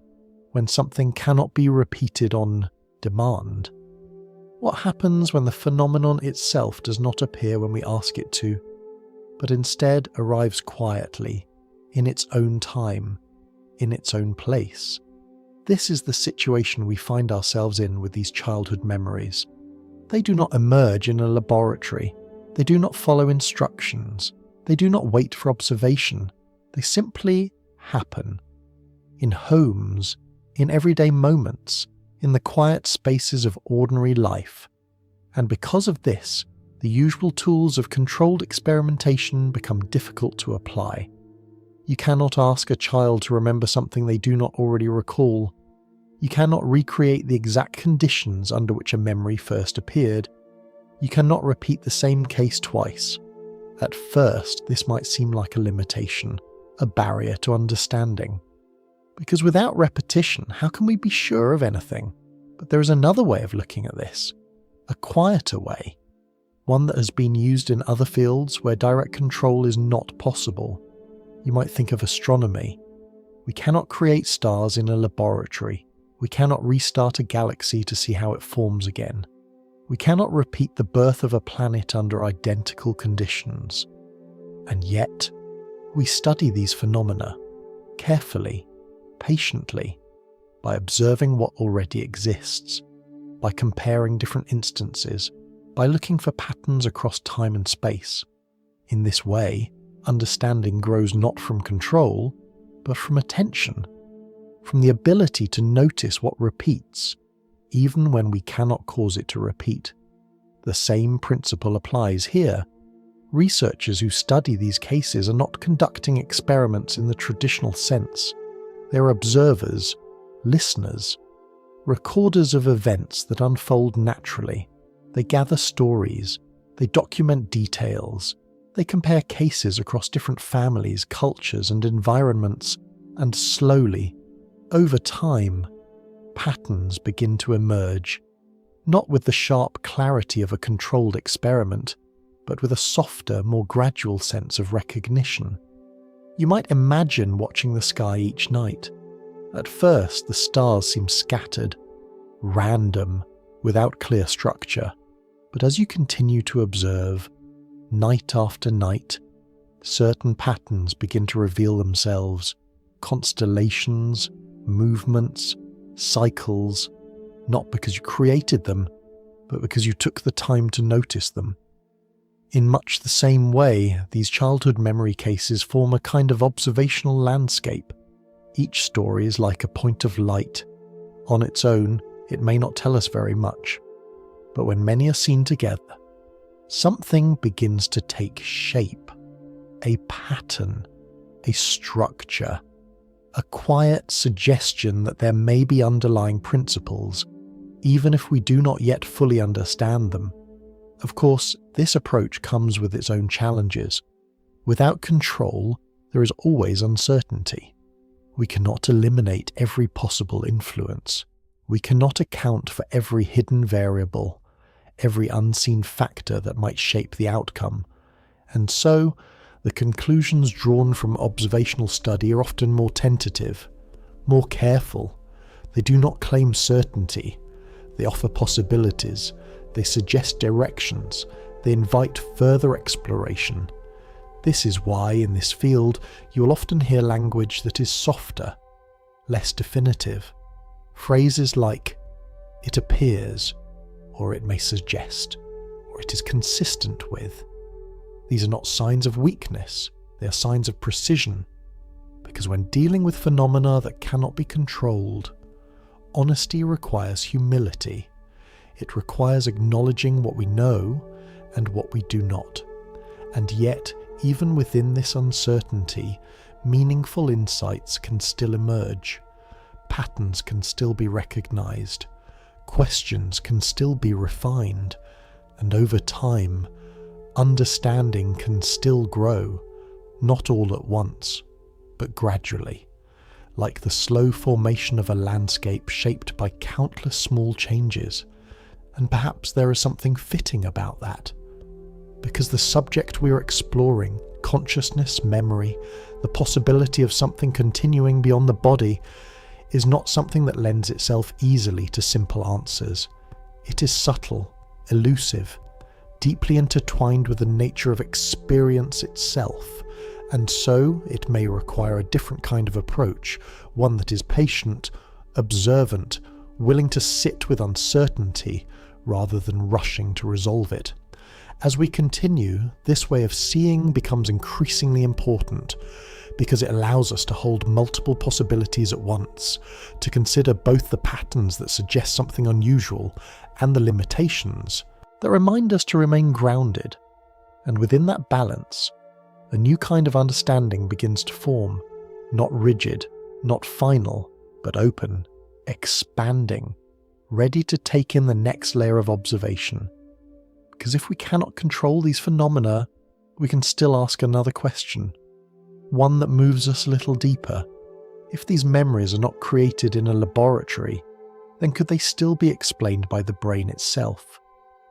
when something cannot be repeated on demand? What happens when the phenomenon itself does not appear when we ask it to, but instead arrives quietly, in its own time, in its own place? This is the situation we find ourselves in with these childhood memories. They do not emerge in a laboratory. They do not follow instructions. They do not wait for observation. They simply happen. In homes, in everyday moments, in the quiet spaces of ordinary life. And because of this, the usual tools of controlled experimentation become difficult to apply. You cannot ask a child to remember something they do not already recall. You cannot recreate the exact conditions under which a memory first appeared. You cannot repeat the same case twice. At first, this might seem like a limitation, a barrier to understanding. Because without repetition, how can we be sure of anything? But there is another way of looking at this, a quieter way, one that has been used in other fields where direct control is not possible. You might think of astronomy. We cannot create stars in a laboratory. We cannot restart a galaxy to see how it forms again. We cannot repeat the birth of a planet under identical conditions. And yet, we study these phenomena carefully, patiently, by observing what already exists, by comparing different instances, by looking for patterns across time and space. In this way, understanding grows not from control, but from attention, from the ability to notice what repeats, even when we cannot cause it to repeat. The same principle applies here. Researchers who study these cases are not conducting experiments in the traditional sense. They are observers, listeners, recorders of events that unfold naturally. They gather stories, they document details, they compare cases across different families, cultures, and environments, and slowly, over time, patterns begin to emerge, not with the sharp clarity of a controlled experiment, but with a softer, more gradual sense of recognition. You might imagine watching the sky each night. At first, the stars seem scattered, random, without clear structure. But as you continue to observe, night after night, certain patterns begin to reveal themselves. Constellations, movements, cycles, not because you created them, but because you took the time to notice them. In much the same way, these childhood memory cases form a kind of observational landscape. Each story is like a point of light. On its own, it may not tell us very much, but when many are seen together, something begins to take shape, a pattern, a structure, a quiet suggestion that there may be underlying principles, even if we do not yet fully understand them. Of course, this approach comes with its own challenges. Without control, there is always uncertainty. We cannot eliminate every possible influence. We cannot account for every hidden variable, every unseen factor that might shape the outcome. And so, the conclusions drawn from observational study are often more tentative, more careful. They do not claim certainty. They offer possibilities. They suggest directions. They invite further exploration. This is why, in this field, you will often hear language that is softer, less definitive. Phrases like, "it appears," or "it may suggest," or "it is consistent with." These are not signs of weakness, they are signs of precision. Because when dealing with phenomena that cannot be controlled, honesty requires humility. It requires acknowledging what we know and what we do not. And yet, even within this uncertainty, meaningful insights can still emerge. Patterns can still be recognized. Questions can still be refined. And over time, understanding can still grow, not all at once, but gradually, like the slow formation of a landscape shaped by countless small changes. And perhaps there is something fitting about that, because the subject we are exploring, consciousness, memory, the possibility of something continuing beyond the body, is not something that lends itself easily to simple answers. It is subtle, elusive, deeply intertwined with the nature of experience itself, and so it may require a different kind of approach, one that is patient, observant, willing to sit with uncertainty rather than rushing to resolve it. As we continue, this way of seeing becomes increasingly important, because it allows us to hold multiple possibilities at once, to consider both the patterns that suggest something unusual and the limitations that remind us to remain grounded. And within that balance, a new kind of understanding begins to form, not rigid, not final, but open, expanding, ready to take in the next layer of observation. Because if we cannot control these phenomena, we can still ask another question, one that moves us a little deeper. If these memories are not created in a laboratory, then could they still be explained by the brain itself?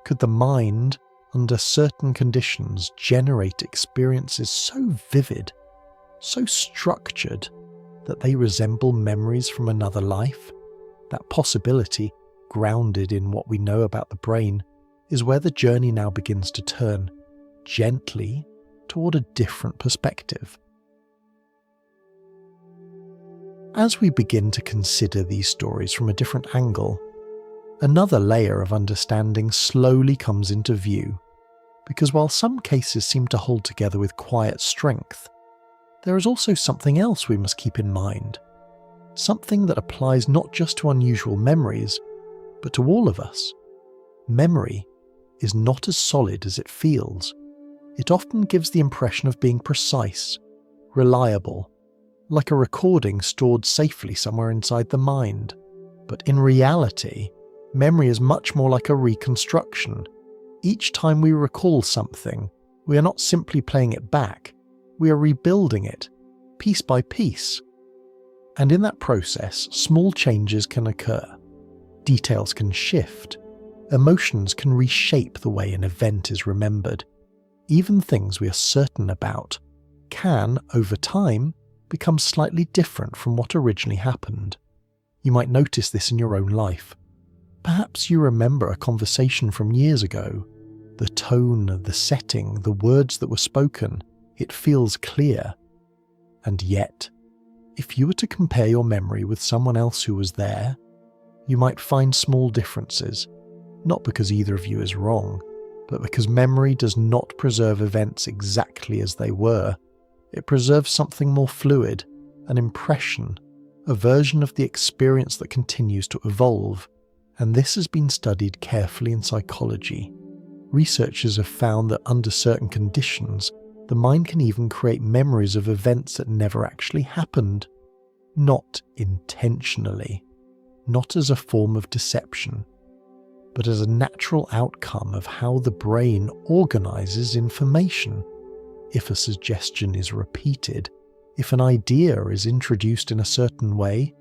Could the mind, under certain conditions, generate experiences so vivid, so structured, that they resemble memories from another life? That possibility, grounded in what we know about the brain, is where the journey now begins to turn, gently, toward a different perspective. As we begin to consider these stories from a different angle, another layer of understanding slowly comes into view, because while some cases seem to hold together with quiet strength, there is also something else we must keep in mind, something that applies not just to unusual memories, but to all of us. Memory is not as solid as it feels. It often gives the impression of being precise, reliable, like a recording stored safely somewhere inside the mind. But in reality, memory is much more like a reconstruction. Each time we recall something, we are not simply playing it back, we are rebuilding it, piece by piece. And in that process, small changes can occur. Details can shift. Emotions can reshape the way an event is remembered. Even things we are certain about can, over time, become slightly different from what originally happened. You might notice this in your own life. Perhaps you remember a conversation from years ago. The tone, the setting, the words that were spoken, it feels clear. And yet, if you were to compare your memory with someone else who was there, you might find small differences, not because either of you is wrong, but because memory does not preserve events exactly as they were. It preserves something more fluid, an impression, a version of the experience that continues to evolve. And this has been studied carefully in psychology. Researchers have found that under certain conditions, the mind can even create memories of events that never actually happened. Not intentionally, not as a form of deception, but as a natural outcome of how the brain organizes information. If a suggestion is repeated, if an idea is introduced in a certain way,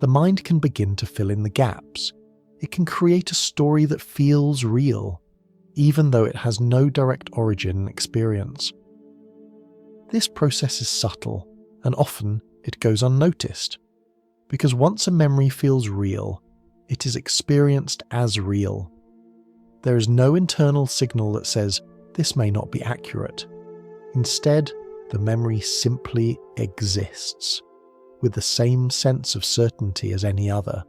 the mind can begin to fill in the gaps. It can create a story that feels real, even though it has no direct origin and experience. This process is subtle, and often it goes unnoticed, because once a memory feels real, it is experienced as real. There is no internal signal that says, this may not be accurate. Instead, the memory simply exists. with the same sense of certainty as any other.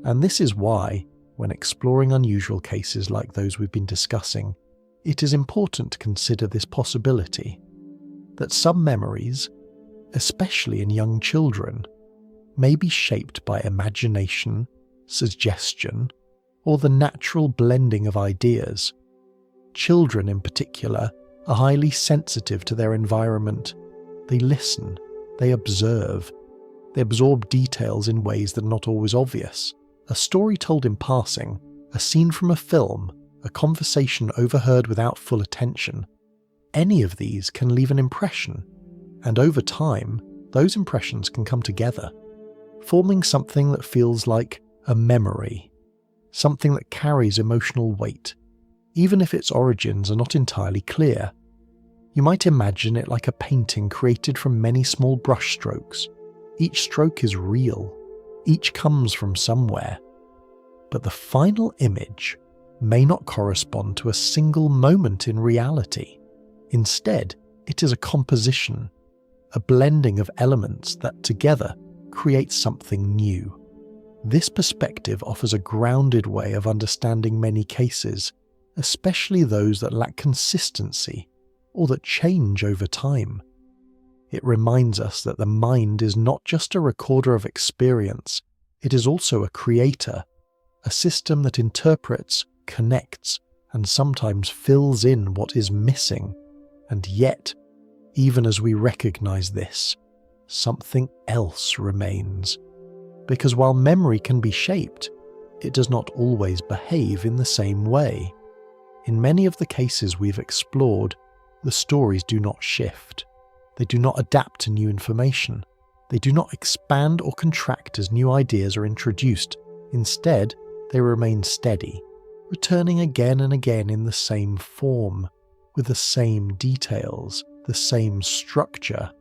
And this is why, when exploring unusual cases like those we've been discussing, it is important to consider this possibility that some memories, especially in young children, may be shaped by imagination, suggestion, or the natural blending of ideas. Children in particular are highly sensitive to their environment. They listen, they observe, they absorb details in ways that are not always obvious. A story told in passing, a scene from a film, a conversation overheard without full attention, any of these can leave an impression, and over time, those impressions can come together, forming something that feels like a memory, something that carries emotional weight, even if its origins are not entirely clear. You might imagine it like a painting created from many small brushstrokes. Each stroke is real, each comes from somewhere, but the final image may not correspond to a single moment in reality. Instead, it is a composition, a blending of elements that together create something new. This perspective offers a grounded way of understanding many cases, especially those that lack consistency or that change over time. It reminds us that the mind is not just a recorder of experience, it is also a creator, a system that interprets, connects, and sometimes fills in what is missing. And yet, even as we recognize this, something else remains. Because while memory can be shaped, it does not always behave in the same way. In many of the cases we've explored, the stories do not shift. They do not adapt to new information. They do not expand or contract as new ideas are introduced. Instead, they remain steady, returning again and again in the same form, with the same details, the same structure.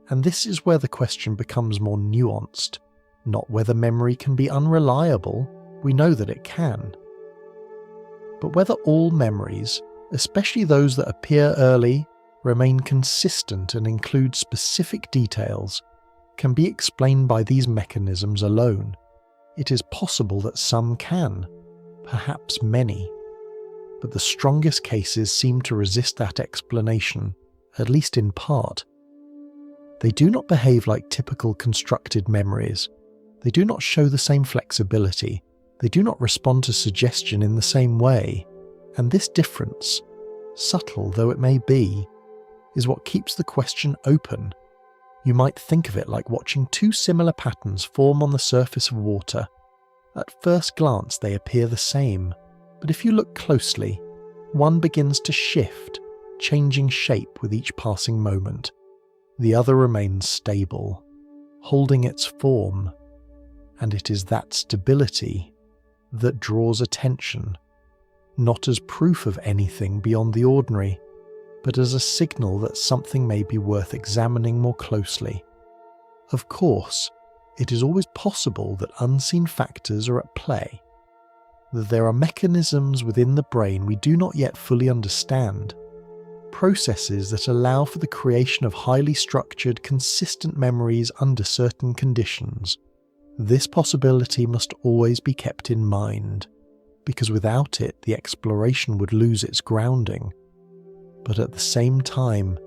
And this is where the question becomes more nuanced. Not whether memory can be unreliable, we know that it can. But whether all memories, especially those that appear early, remain consistent and include specific details, can be explained by these mechanisms alone. It is possible that some can, perhaps many. But the strongest cases seem to resist that explanation, at least in part. They do not behave like typical constructed memories. They do not show the same flexibility. They do not respond to suggestion in the same way. And this difference, subtle though it may be, is what keeps the question open. You might think of it like watching two similar patterns form on the surface of water. At first glance they appear the same, but if you look closely, one begins to shift, changing shape with each passing moment. The other remains stable, holding its form, and it is that stability that draws attention, not as proof of anything beyond the ordinary, but as a signal that something may be worth examining more closely. Of course, it is always possible that unseen factors are at play, that there are mechanisms within the brain we do not yet fully understand, processes that allow for the creation of highly structured, consistent memories under certain conditions. This possibility must always be kept in mind, because without it the exploration would lose its grounding. But at the same time,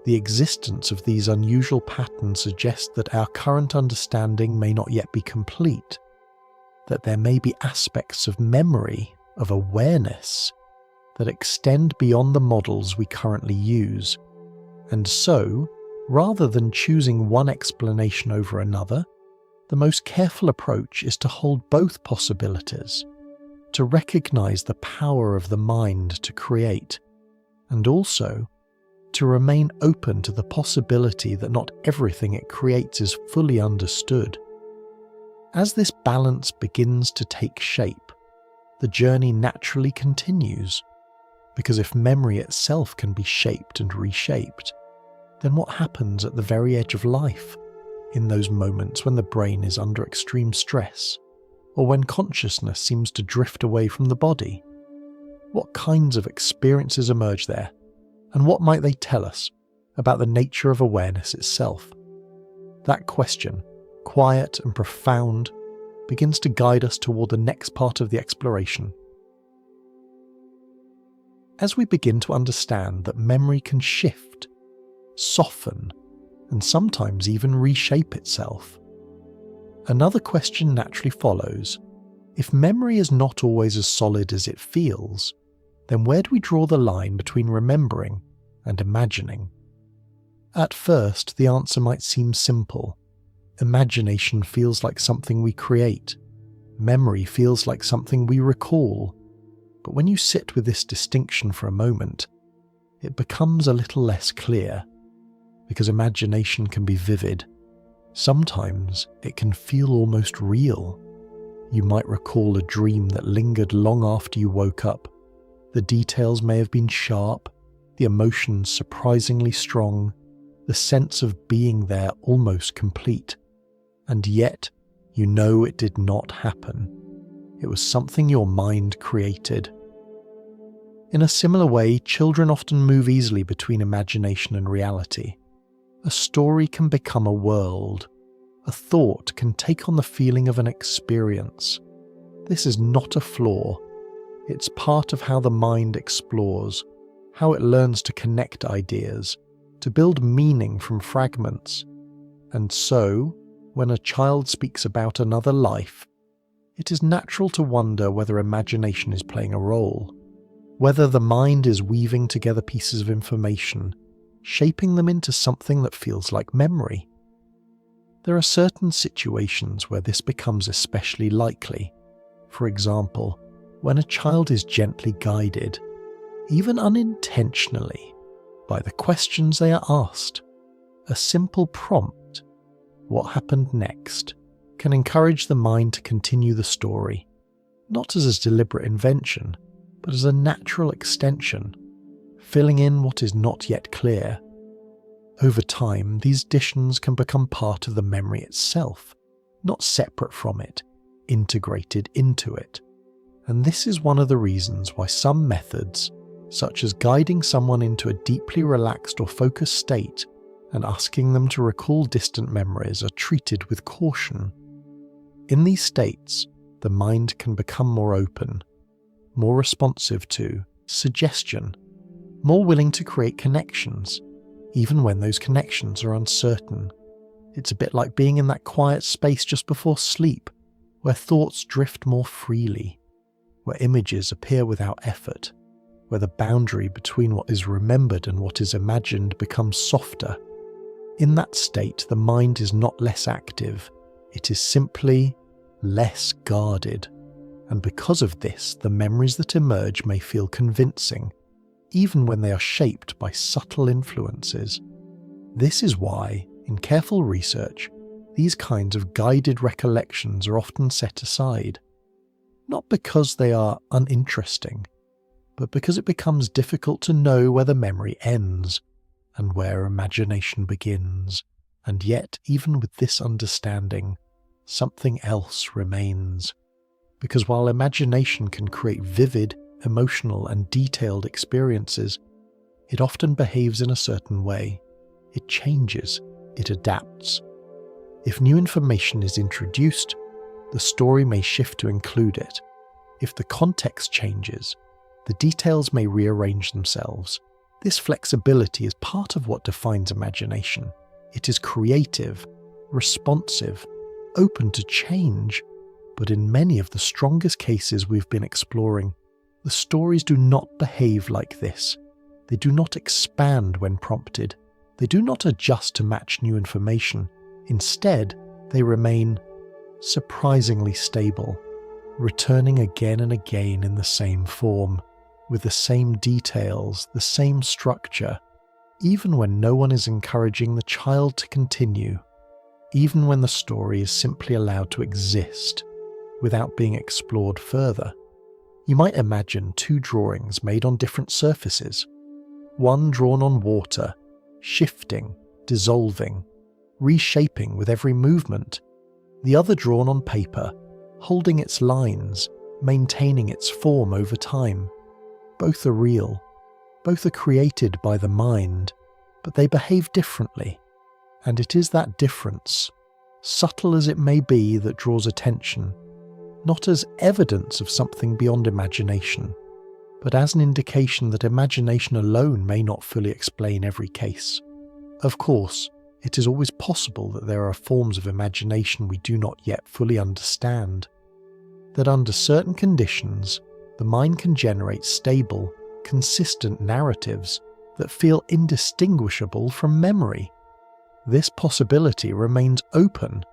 the existence of these unusual patterns suggests that our current understanding may not yet be complete, that there may be aspects of memory, of awareness, that extend beyond the models we currently use. And so, rather than choosing one explanation over another, the most careful approach is to hold both possibilities, to recognize the power of the mind to create, and also to remain open to the possibility that not everything it creates is fully understood. As this balance begins to take shape, the journey naturally continues, because if memory itself can be shaped and reshaped, then what happens at the very edge of life, in those moments when the brain is under extreme stress, or when consciousness seems to drift away from the body? What kinds of experiences emerge there, and what might they tell us about the nature of awareness itself? That question, quiet and profound, begins to guide us toward the next part of the exploration. As we begin to understand that memory can shift, soften, and sometimes even reshape itself, another question naturally follows. If memory is not always as solid as it feels, then where do we draw the line between remembering and imagining? At first, the answer might seem simple. Imagination feels like something we create. Memory feels like something we recall. But when you sit with this distinction for a moment, it becomes a little less clear, because imagination can be vivid. Sometimes it can feel almost real. You might recall a dream that lingered long after you woke up. The details may have been sharp, the emotions surprisingly strong, the sense of being there almost complete. And yet, you know it did not happen. It was something your mind created. In a similar way, children often move easily between imagination and reality. A story can become a world. A thought can take on the feeling of an experience. This is not a flaw. It's part of how the mind explores, how it learns to connect ideas, to build meaning from fragments. And so, when a child speaks about another life, it is natural to wonder whether imagination is playing a role, whether the mind is weaving together pieces of information, shaping them into something that feels like memory. There are certain situations where this becomes especially likely. For example, when a child is gently guided, even unintentionally, by the questions they are asked. A simple prompt, "What happened next?" can encourage the mind to continue the story, not as a deliberate invention, but as a natural extension, filling in what is not yet clear. Over time, these additions can become part of the memory itself, not separate from it, integrated into it. And this is one of the reasons why some methods, such as guiding someone into a deeply relaxed or focused state and asking them to recall distant memories, are treated with caution. In these states, the mind can become more open, more responsive to suggestion, more willing to create connections, even when those connections are uncertain. It's a bit like being in that quiet space just before sleep, where thoughts drift more freely, where images appear without effort, where the boundary between what is remembered and what is imagined becomes softer. In that state, the mind is not less active, it is simply less guarded. And because of this, the memories that emerge may feel convincing, even when they are shaped by subtle influences. This is why, in careful research, these kinds of guided recollections are often set aside. Not because they are uninteresting, but because it becomes difficult to know where the memory ends and where imagination begins. And yet, even with this understanding, something else remains. Because while imagination can create vivid, emotional and detailed experiences, it often behaves in a certain way. It changes, it adapts. If new information is introduced, the story may shift to include it. If the context changes, the details may rearrange themselves. This flexibility is part of what defines imagination. It is creative, responsive, open to change. But in many of the strongest cases we've been exploring, the stories do not behave like this. They do not expand when prompted. They do not adjust to match new information. Instead, they remain surprisingly stable, returning again and again in the same form, with the same details, the same structure, even when no one is encouraging the child to continue, even when the story is simply allowed to exist without being explored further. You might imagine two drawings made on different surfaces, one drawn on water, shifting, dissolving, reshaping with every movement, the other drawn on paper, holding its lines, maintaining its form over time. Both are real, both are created by the mind, but they behave differently. And it is that difference, subtle as it may be, that draws attention, not as evidence of something beyond imagination, but as an indication that imagination alone may not fully explain every case. Of course, it is always possible that there are forms of imagination we do not yet fully understand, that under certain conditions, the mind can generate stable, consistent narratives that feel indistinguishable from memory. This possibility remains open,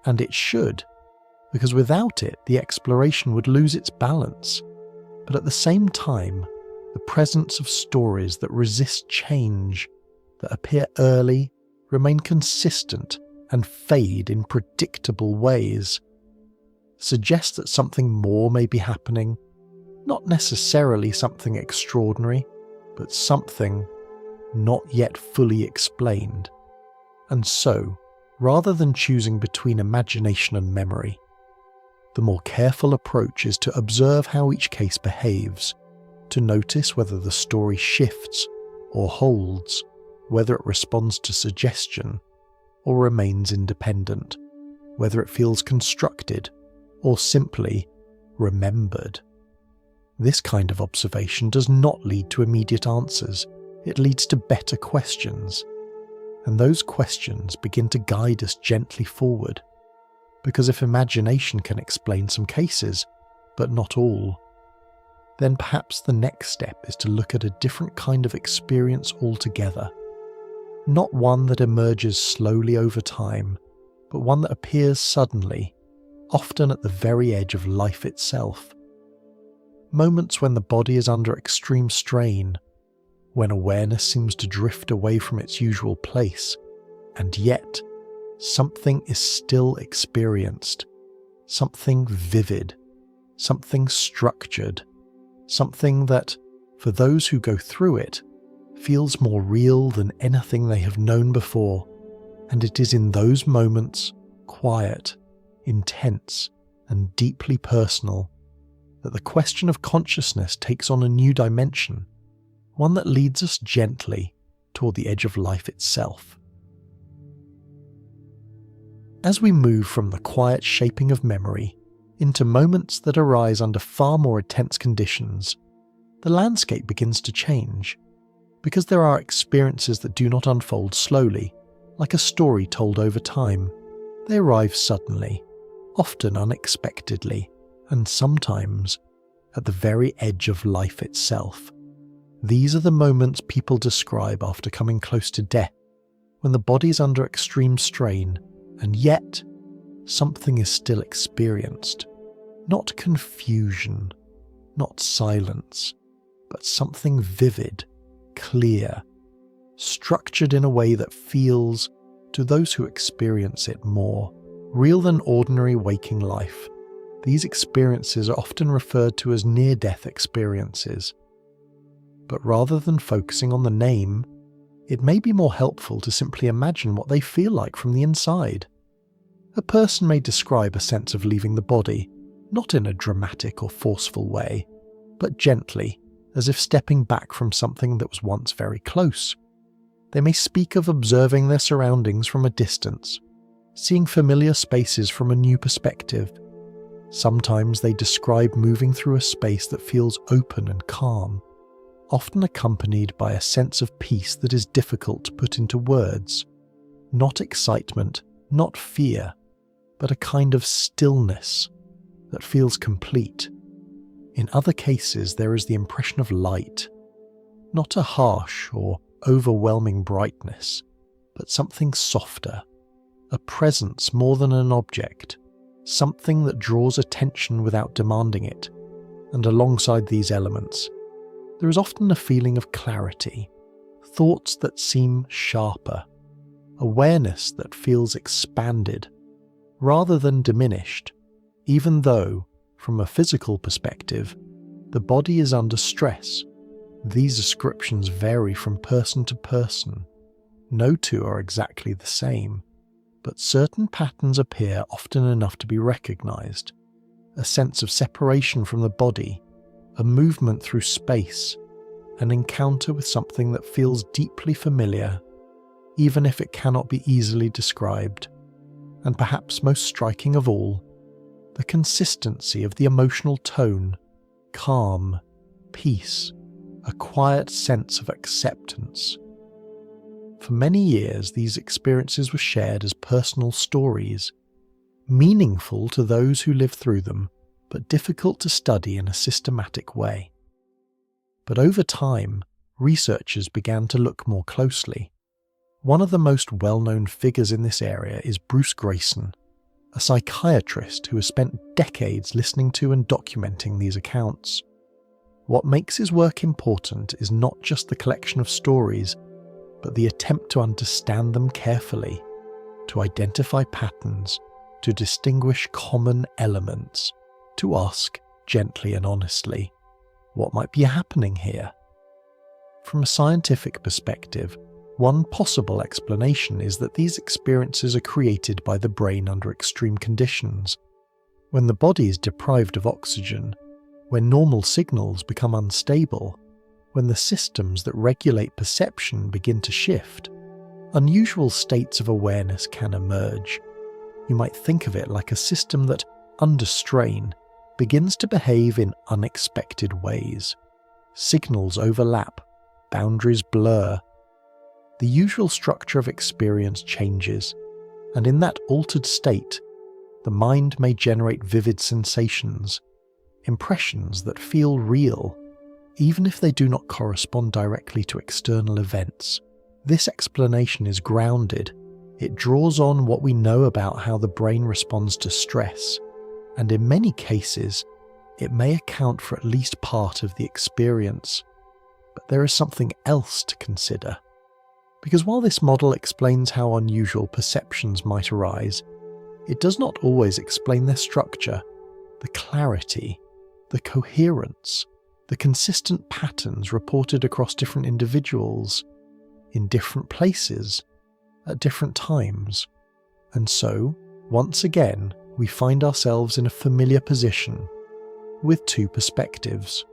and it should, because without it, the exploration would lose its balance. But at the same time, the presence of stories that resist change, that appear early, remain consistent, and fade in predictable ways, suggests that something more may be happening, not necessarily something extraordinary, but something not yet fully explained. And so, rather than choosing between imagination and memory, the more careful approach is to observe how each case behaves, to notice whether the story shifts or holds, whether it responds to suggestion or remains independent, whether it feels constructed or simply remembered. This kind of observation does not lead to immediate answers, it leads to better questions. And those questions begin to guide us gently forward. Because if imagination can explain some cases, but not all, then perhaps the next step is to look at a different kind of experience altogether. Not one that emerges slowly over time, but one that appears suddenly, often at the very edge of life itself. Moments when the body is under extreme strain, when awareness seems to drift away from its usual place, and yet something is still experienced, something vivid, something structured, something that, for those who go through it, feels more real than anything they have known before. And it is in those moments, quiet, intense, and deeply personal, that the question of consciousness takes on a new dimension, one that leads us gently toward the edge of life itself. As we move from the quiet shaping of memory into moments that arise under far more intense conditions, the landscape begins to change, because there are experiences that do not unfold slowly, like a story told over time. They arrive suddenly, often unexpectedly, and sometimes at the very edge of life itself. These are the moments people describe after coming close to death, when the body is under extreme strain, and yet something is still experienced. Not confusion, not silence, but something vivid, clear, structured in a way that feels, to those who experience it, more real than ordinary waking life. These experiences are often referred to as near-death experiences. But rather than focusing on the name, it may be more helpful to simply imagine what they feel like from the inside. A person may describe a sense of leaving the body, not in a dramatic or forceful way, but gently, as if stepping back from something that was once very close. They may speak of observing their surroundings from a distance, seeing familiar spaces from a new perspective. Sometimes they describe moving through a space that feels open and calm, often accompanied by a sense of peace that is difficult to put into words. Not excitement, not fear, but a kind of stillness that feels complete. In other cases, there is the impression of light, not a harsh or overwhelming brightness, but something softer, a presence more than an object, something that draws attention without demanding it. And alongside these elements, there is often a feeling of clarity, thoughts that seem sharper, awareness that feels expanded, rather than diminished, even though, from a physical perspective, the body is under stress. These descriptions vary from person to person. No two are exactly the same, but certain patterns appear often enough to be recognized. A sense of separation from the body, a movement through space, an encounter with something that feels deeply familiar, even if it cannot be easily described. And perhaps most striking of all, the consistency of the emotional tone, calm, peace, a quiet sense of acceptance. For many years, these experiences were shared as personal stories, meaningful to those who lived through them, but difficult to study in a systematic way. But over time, researchers began to look more closely. One of the most well-known figures in this area is Bruce Greyson, a psychiatrist who has spent decades listening to and documenting these accounts. What makes his work important is not just the collection of stories, but the attempt to understand them carefully, to identify patterns, to distinguish common elements, to ask gently and honestly, what might be happening here? From a scientific perspective, one possible explanation is that these experiences are created by the brain under extreme conditions. When the body is deprived of oxygen, when normal signals become unstable, when the systems that regulate perception begin to shift, unusual states of awareness can emerge. You might think of it like a system that, under strain, begins to behave in unexpected ways. Signals overlap, boundaries blur. The usual structure of experience changes, and in that altered state, the mind may generate vivid sensations, impressions that feel real, even if they do not correspond directly to external events. This explanation is grounded. It draws on what we know about how the brain responds to stress, and in many cases, it may account for at least part of the experience. But there is something else to consider. Because while this model explains how unusual perceptions might arise, it does not always explain their structure, the clarity, the coherence, the consistent patterns reported across different individuals, in different places, at different times. And so, once again, we find ourselves in a familiar position, with two perspectives,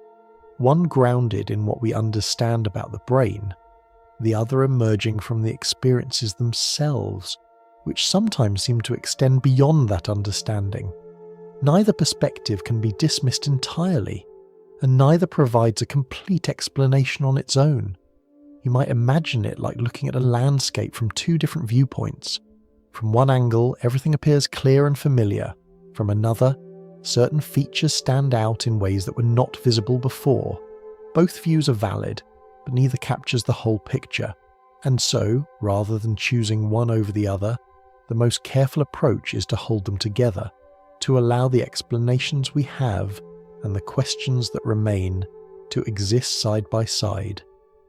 one grounded in what we understand about the brain, the other emerging from the experiences themselves, which sometimes seem to extend beyond that understanding. Neither perspective can be dismissed entirely, and neither provides a complete explanation on its own. You might imagine it like looking at a landscape from two different viewpoints. From one angle, everything appears clear and familiar. From another, certain features stand out in ways that were not visible before. Both views are valid, but neither captures the whole picture. And so, rather than choosing one over the other, the most careful approach is to hold them together, to allow the explanations we have and the questions that remain to exist side by side.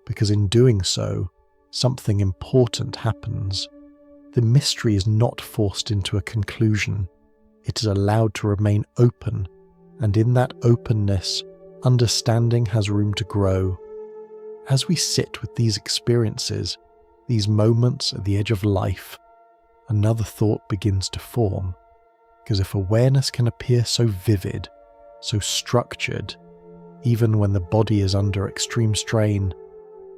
Because in doing so, something important happens. The mystery is not forced into a conclusion. It is allowed to remain open, and in that openness, understanding has room to grow. As we sit with these experiences, these moments at the edge of life, another thought begins to form. Because if awareness can appear so vivid, so structured, even when the body is under extreme strain,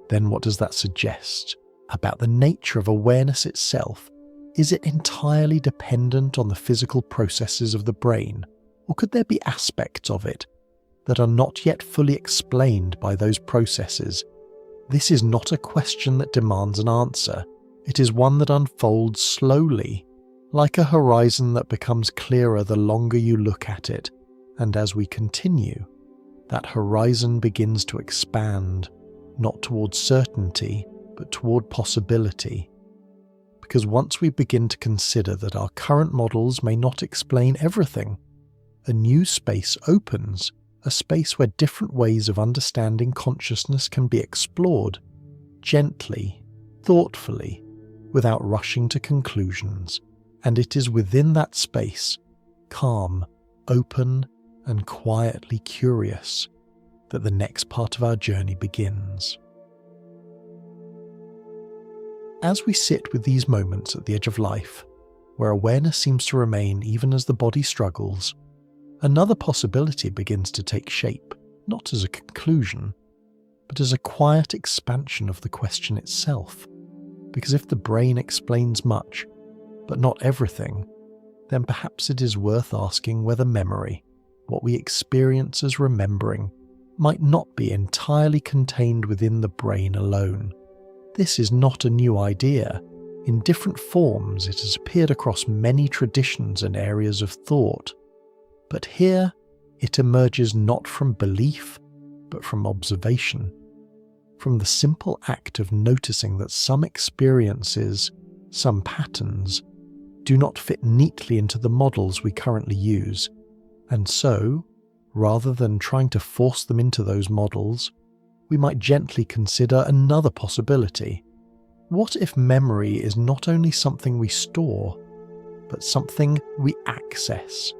then what does that suggest about the nature of awareness itself? Is it entirely dependent on the physical processes of the brain, or could there be aspects of it that are not yet fully explained by those processes? This is not a question that demands an answer. It is one that unfolds slowly, like a horizon that becomes clearer the longer you look at it, and as we continue, that horizon begins to expand, not towards certainty, but toward possibility. Because once we begin to consider that our current models may not explain everything, a new space opens, a space where different ways of understanding consciousness can be explored, gently, thoughtfully, without rushing to conclusions. And it is within that space, calm, open, and quietly curious, that the next part of our journey begins. As we sit with these moments at the edge of life, where awareness seems to remain even as the body struggles, another possibility begins to take shape, not as a conclusion, but as a quiet expansion of the question itself. because if the brain explains much, but not everything, then perhaps it is worth asking whether memory, what we experience as remembering, might not be entirely contained within the brain alone. This is not a new idea. In different forms, it has appeared across many traditions and areas of thought. But here, it emerges not from belief, but from observation. From the simple act of noticing that some experiences, some patterns, do not fit neatly into the models we currently use, and so, rather than trying to force them into those models, we might gently consider another possibility. What if memory is not only something we store, but something we access?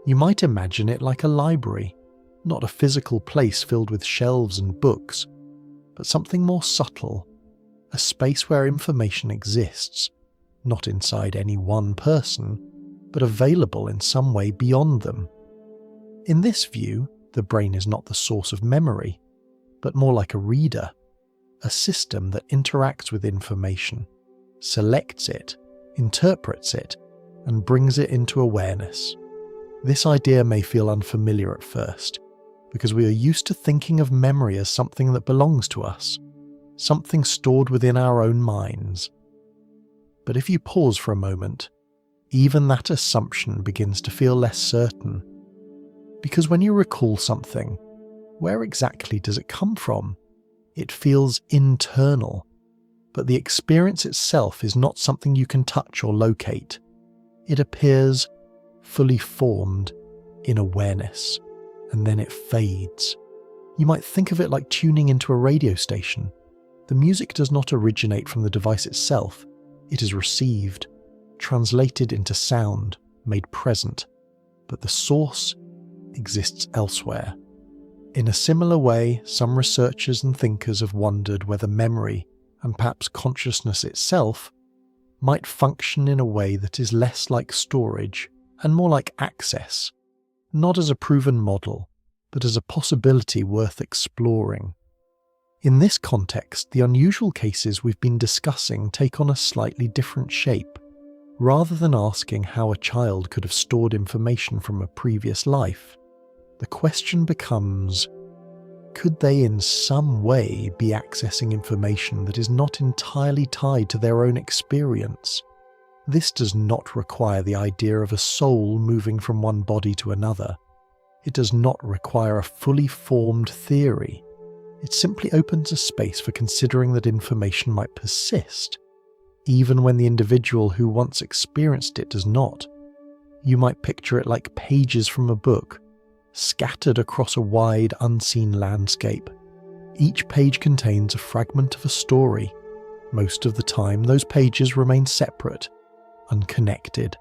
You might imagine it like a library, not a physical place filled with shelves and books, but something more subtle, a space where information exists, not inside any one person, but available in some way beyond them. In this view, the brain is not the source of memory, but more like a reader, a system that interacts with information, selects it, interprets it, and brings it into awareness. This idea may feel unfamiliar at first, because we are used to thinking of memory as something that belongs to us, something stored within our own minds. But if you pause for a moment, even that assumption begins to feel less certain. Because when you recall something, where exactly does it come from? It feels internal, but the experience itself is not something you can touch or locate. It appears fully formed in awareness, and then it fades. You might think of it like tuning into a radio station. The music does not originate from the device itself. It is received, translated into sound, made present, but the source exists elsewhere. In a similar way, some researchers and thinkers have wondered whether memory, and perhaps consciousness itself, might function in a way that is less like storage and more like access, not as a proven model, but as a possibility worth exploring. In this context, the unusual cases we've been discussing take on a slightly different shape. Rather than asking how a child could have stored information from a previous life, the question becomes, could they in some way be accessing information that is not entirely tied to their own experience? This does not require the idea of a soul moving from one body to another. It does not require a fully formed theory. It simply opens a space for considering that information might persist, even when the individual who once experienced it does not. You might picture it like pages from a book, scattered across a wide, unseen landscape. Each page contains a fragment of a story. Most of the time, those pages remain separate, unconnected,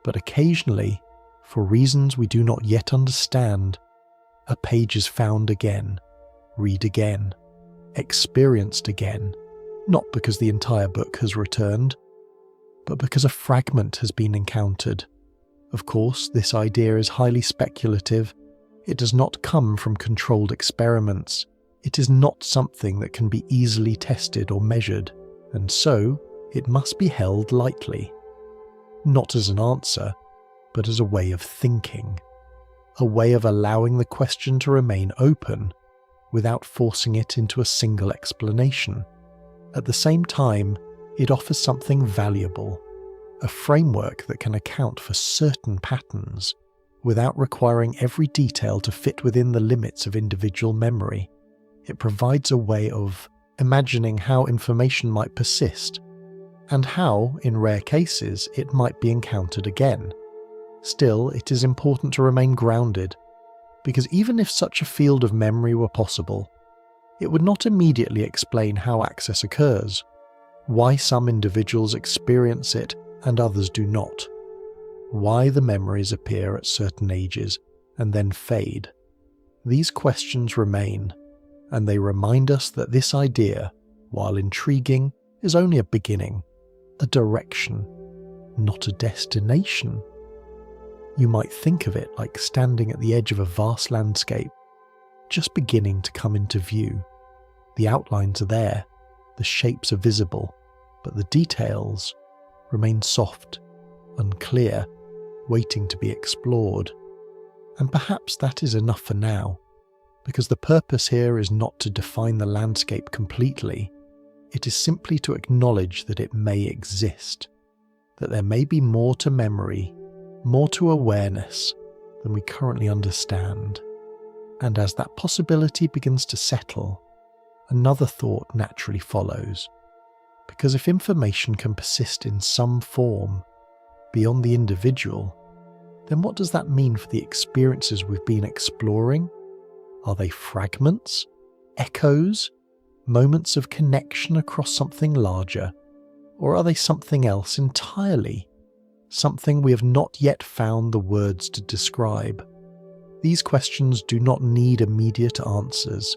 but occasionally, for reasons we do not yet understand, a page is found again, read again, experienced again, not because the entire book has returned, but because a fragment has been encountered. Of course, this idea is highly speculative. It does not come from controlled experiments. It is not something that can be easily tested or measured, and so it must be held lightly. Not as an answer, but as a way of thinking. A way of allowing the question to remain open, without forcing it into a single explanation. At the same time, it offers something valuable, a framework that can account for certain patterns, without requiring every detail to fit within the limits of individual memory. It provides a way of imagining how information might persist, and how, in rare cases, it might be encountered again. Still, it is important to remain grounded, because even if such a field of memory were possible, it would not immediately explain how access occurs, why some individuals experience it and others do not, why the memories appear at certain ages and then fade. These questions remain, and they remind us that this idea, while intriguing, is only a beginning, a direction, not a destination. You might think of it like standing at the edge of a vast landscape, just beginning to come into view. The outlines are there, the shapes are visible, but the details remain soft, unclear, waiting to be explored. And perhaps that is enough for now, because the purpose here is not to define the landscape completely. It is simply to acknowledge that it may exist, that there may be more to memory, more to awareness than we currently understand. And as that possibility begins to settle, another thought naturally follows. Because if information can persist in some form beyond the individual, then what does that mean for the experiences we've been exploring? Are they fragments, echoes, moments of connection across something larger? Or are they something else entirely? Something we have not yet found the words to describe? These questions do not need immediate answers.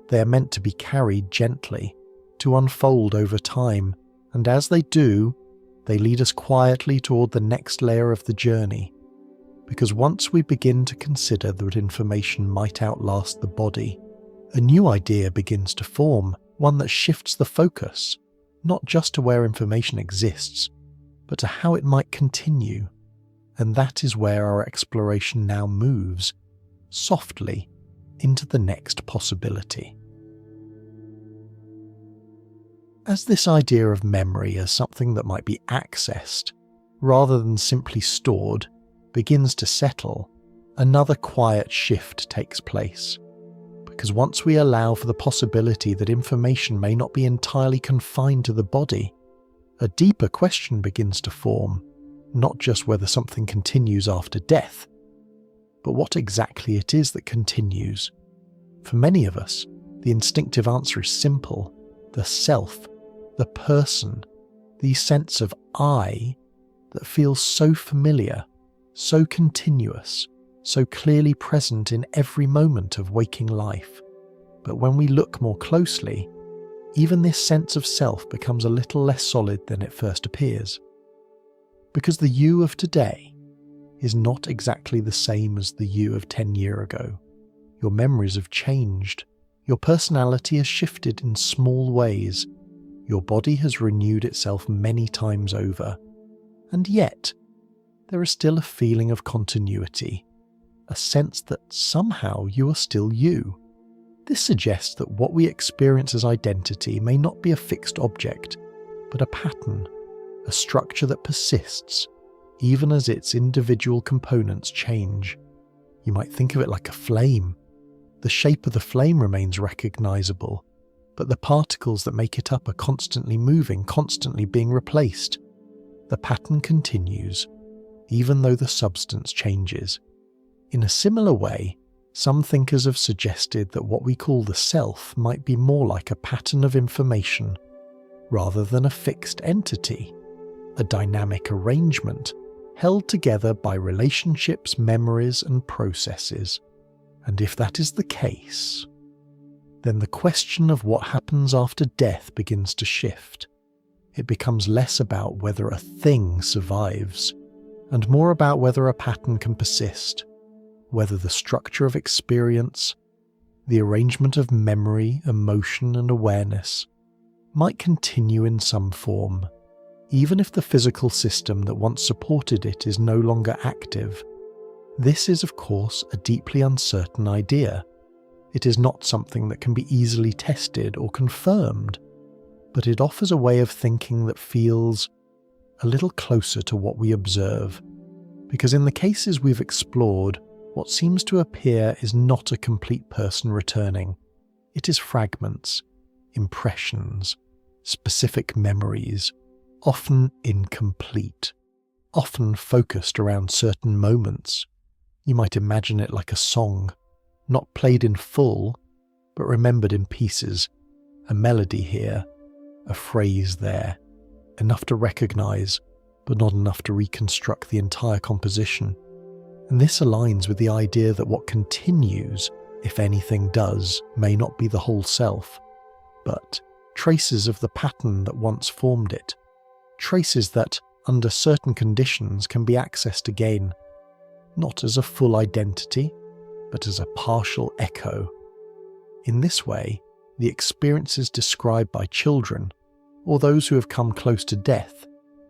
They are meant to be carried gently, to unfold over time, and as they do, they lead us quietly toward the next layer of the journey. Because once we begin to consider that information might outlast the body, a new idea begins to form, one that shifts the focus, not just to where information exists, but to how it might continue. And that is where our exploration now moves, softly, into the next possibility. As this idea of memory as something that might be accessed, rather than simply stored, begins to settle, another quiet shift takes place. Because once we allow for the possibility that information may not be entirely confined to the body, a deeper question begins to form, not just whether something continues after death, but what exactly it is that continues. For many of us, the instinctive answer is simple: the self, the person, the sense of I that feels so familiar, so continuous, so clearly present in every moment of waking life. But when we look more closely, even this sense of self becomes a little less solid than it first appears. Because the you of today is not exactly the same as the you of 10 years ago. Your memories have changed. Your personality has shifted in small ways. Your body has renewed itself many times over. And yet, there is still a feeling of continuity, a sense that somehow you are still you. This suggests that what we experience as identity may not be a fixed object, but a pattern, a structure that persists, even as its individual components change. You might think of it like a flame. The shape of the flame remains recognizable, but the particles that make it up are constantly moving, constantly being replaced. The pattern continues, even though the substance changes. In a similar way, some thinkers have suggested that what we call the self might be more like a pattern of information, rather than a fixed entity, a dynamic arrangement held together by relationships, memories, and processes. And if that is the case, then the question of what happens after death begins to shift. It becomes less about whether a thing survives, and more about whether a pattern can persist, whether the structure of experience, the arrangement of memory, emotion, and awareness might continue in some form, even if the physical system that once supported it is no longer active. This is, of course, a deeply uncertain idea. It is not something that can be easily tested or confirmed, but it offers a way of thinking that feels a little closer to what we observe, because in the cases we've explored, what seems to appear is not a complete person returning. It is fragments, impressions, specific memories, often incomplete, often focused around certain moments. You might imagine it like a song, not played in full, but remembered in pieces, a melody here, a phrase there, enough to recognize, but not enough to reconstruct the entire composition. And this aligns with the idea that what continues, if anything does, may not be the whole self, but traces of the pattern that once formed it, traces that, under certain conditions, can be accessed again, not as a full identity, but as a partial echo. In this way, the experiences described by children, or those who have come close to death,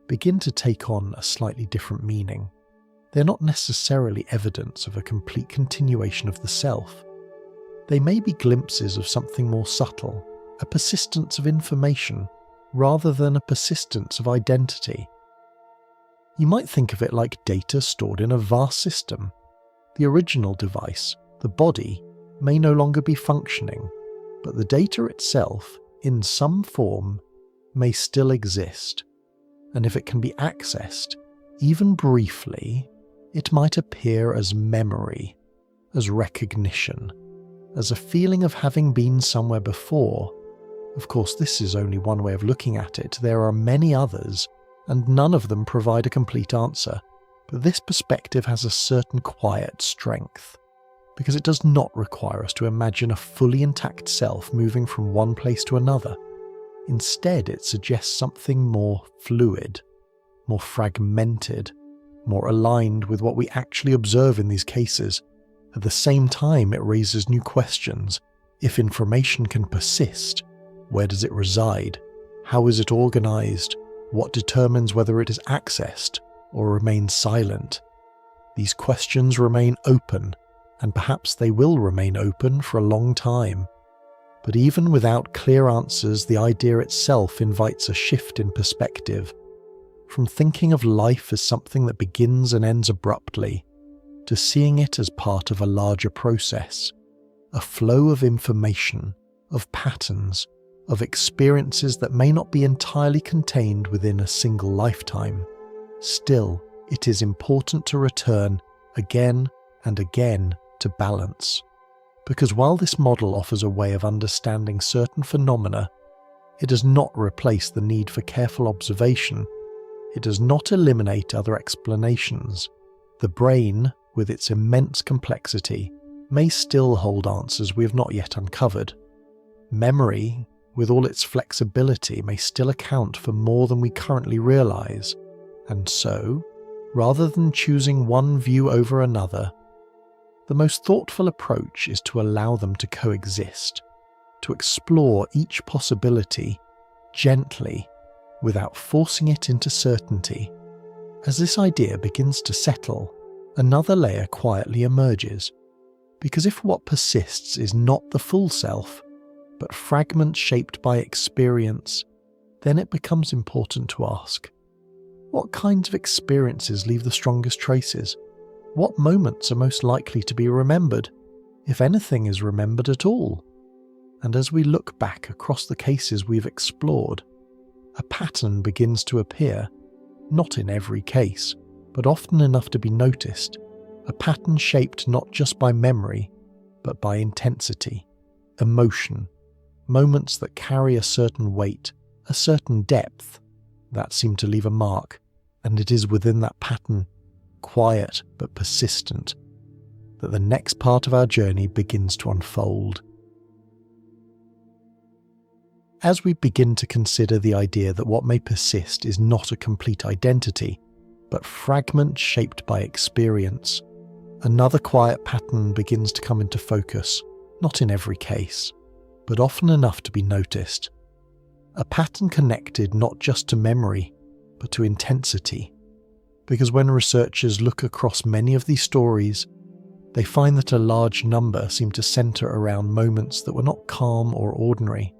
begin to take on a slightly different meaning. They're not necessarily evidence of a complete continuation of the self. They may be glimpses of something more subtle, a persistence of information, rather than a persistence of identity. You might think of it like data stored in a vast system. The original device, the body, may no longer be functioning, but the data itself, in some form, may still exist. And if it can be accessed, even briefly, it might appear as memory, as recognition, as a feeling of having been somewhere before. Of course, this is only one way of looking at it. There are many others, and none of them provide a complete answer. But this perspective has a certain quiet strength, because it does not require us to imagine a fully intact self moving from one place to another. Instead, it suggests something more fluid, more fragmented, more aligned with what we actually observe in these cases. At the same time, it raises new questions. If information can persist, where does it reside? How is it organized? What determines whether it is accessed or remains silent? These questions remain open, and perhaps they will remain open for a long time. But even without clear answers, the idea itself invites a shift in perspective, from thinking of life as something that begins and ends abruptly, to seeing it as part of a larger process, a flow of information, of patterns, of experiences that may not be entirely contained within a single lifetime. Still, it is important to return again and again to balance. Because while this model offers a way of understanding certain phenomena, it does not replace the need for careful observation. It does not eliminate other explanations. The brain, with its immense complexity, may still hold answers we have not yet uncovered. Memory, with all its flexibility, may still account for more than we currently realize. And so, rather than choosing one view over another, the most thoughtful approach is to allow them to coexist, to explore each possibility gently, without forcing it into certainty. As this idea begins to settle, another layer quietly emerges, because if what persists is not the full self, but fragments shaped by experience, then it becomes important to ask, what kinds of experiences leave the strongest traces? What moments are most likely to be remembered, if anything is remembered at all? And as we look back across the cases we've explored, a pattern begins to appear, not in every case, but often enough to be noticed, a pattern shaped not just by memory, but by intensity, emotion, moments that carry a certain weight, a certain depth, that seem to leave a mark, and it is within that pattern, quiet but persistent, that the next part of our journey begins to unfold. As we begin to consider the idea that what may persist is not a complete identity, but fragments shaped by experience, another quiet pattern begins to come into focus, not in every case, but often enough to be noticed. A pattern connected not just to memory, but to intensity. Because when researchers look across many of these stories, they find that a large number seem to center around moments that were not calm or ordinary.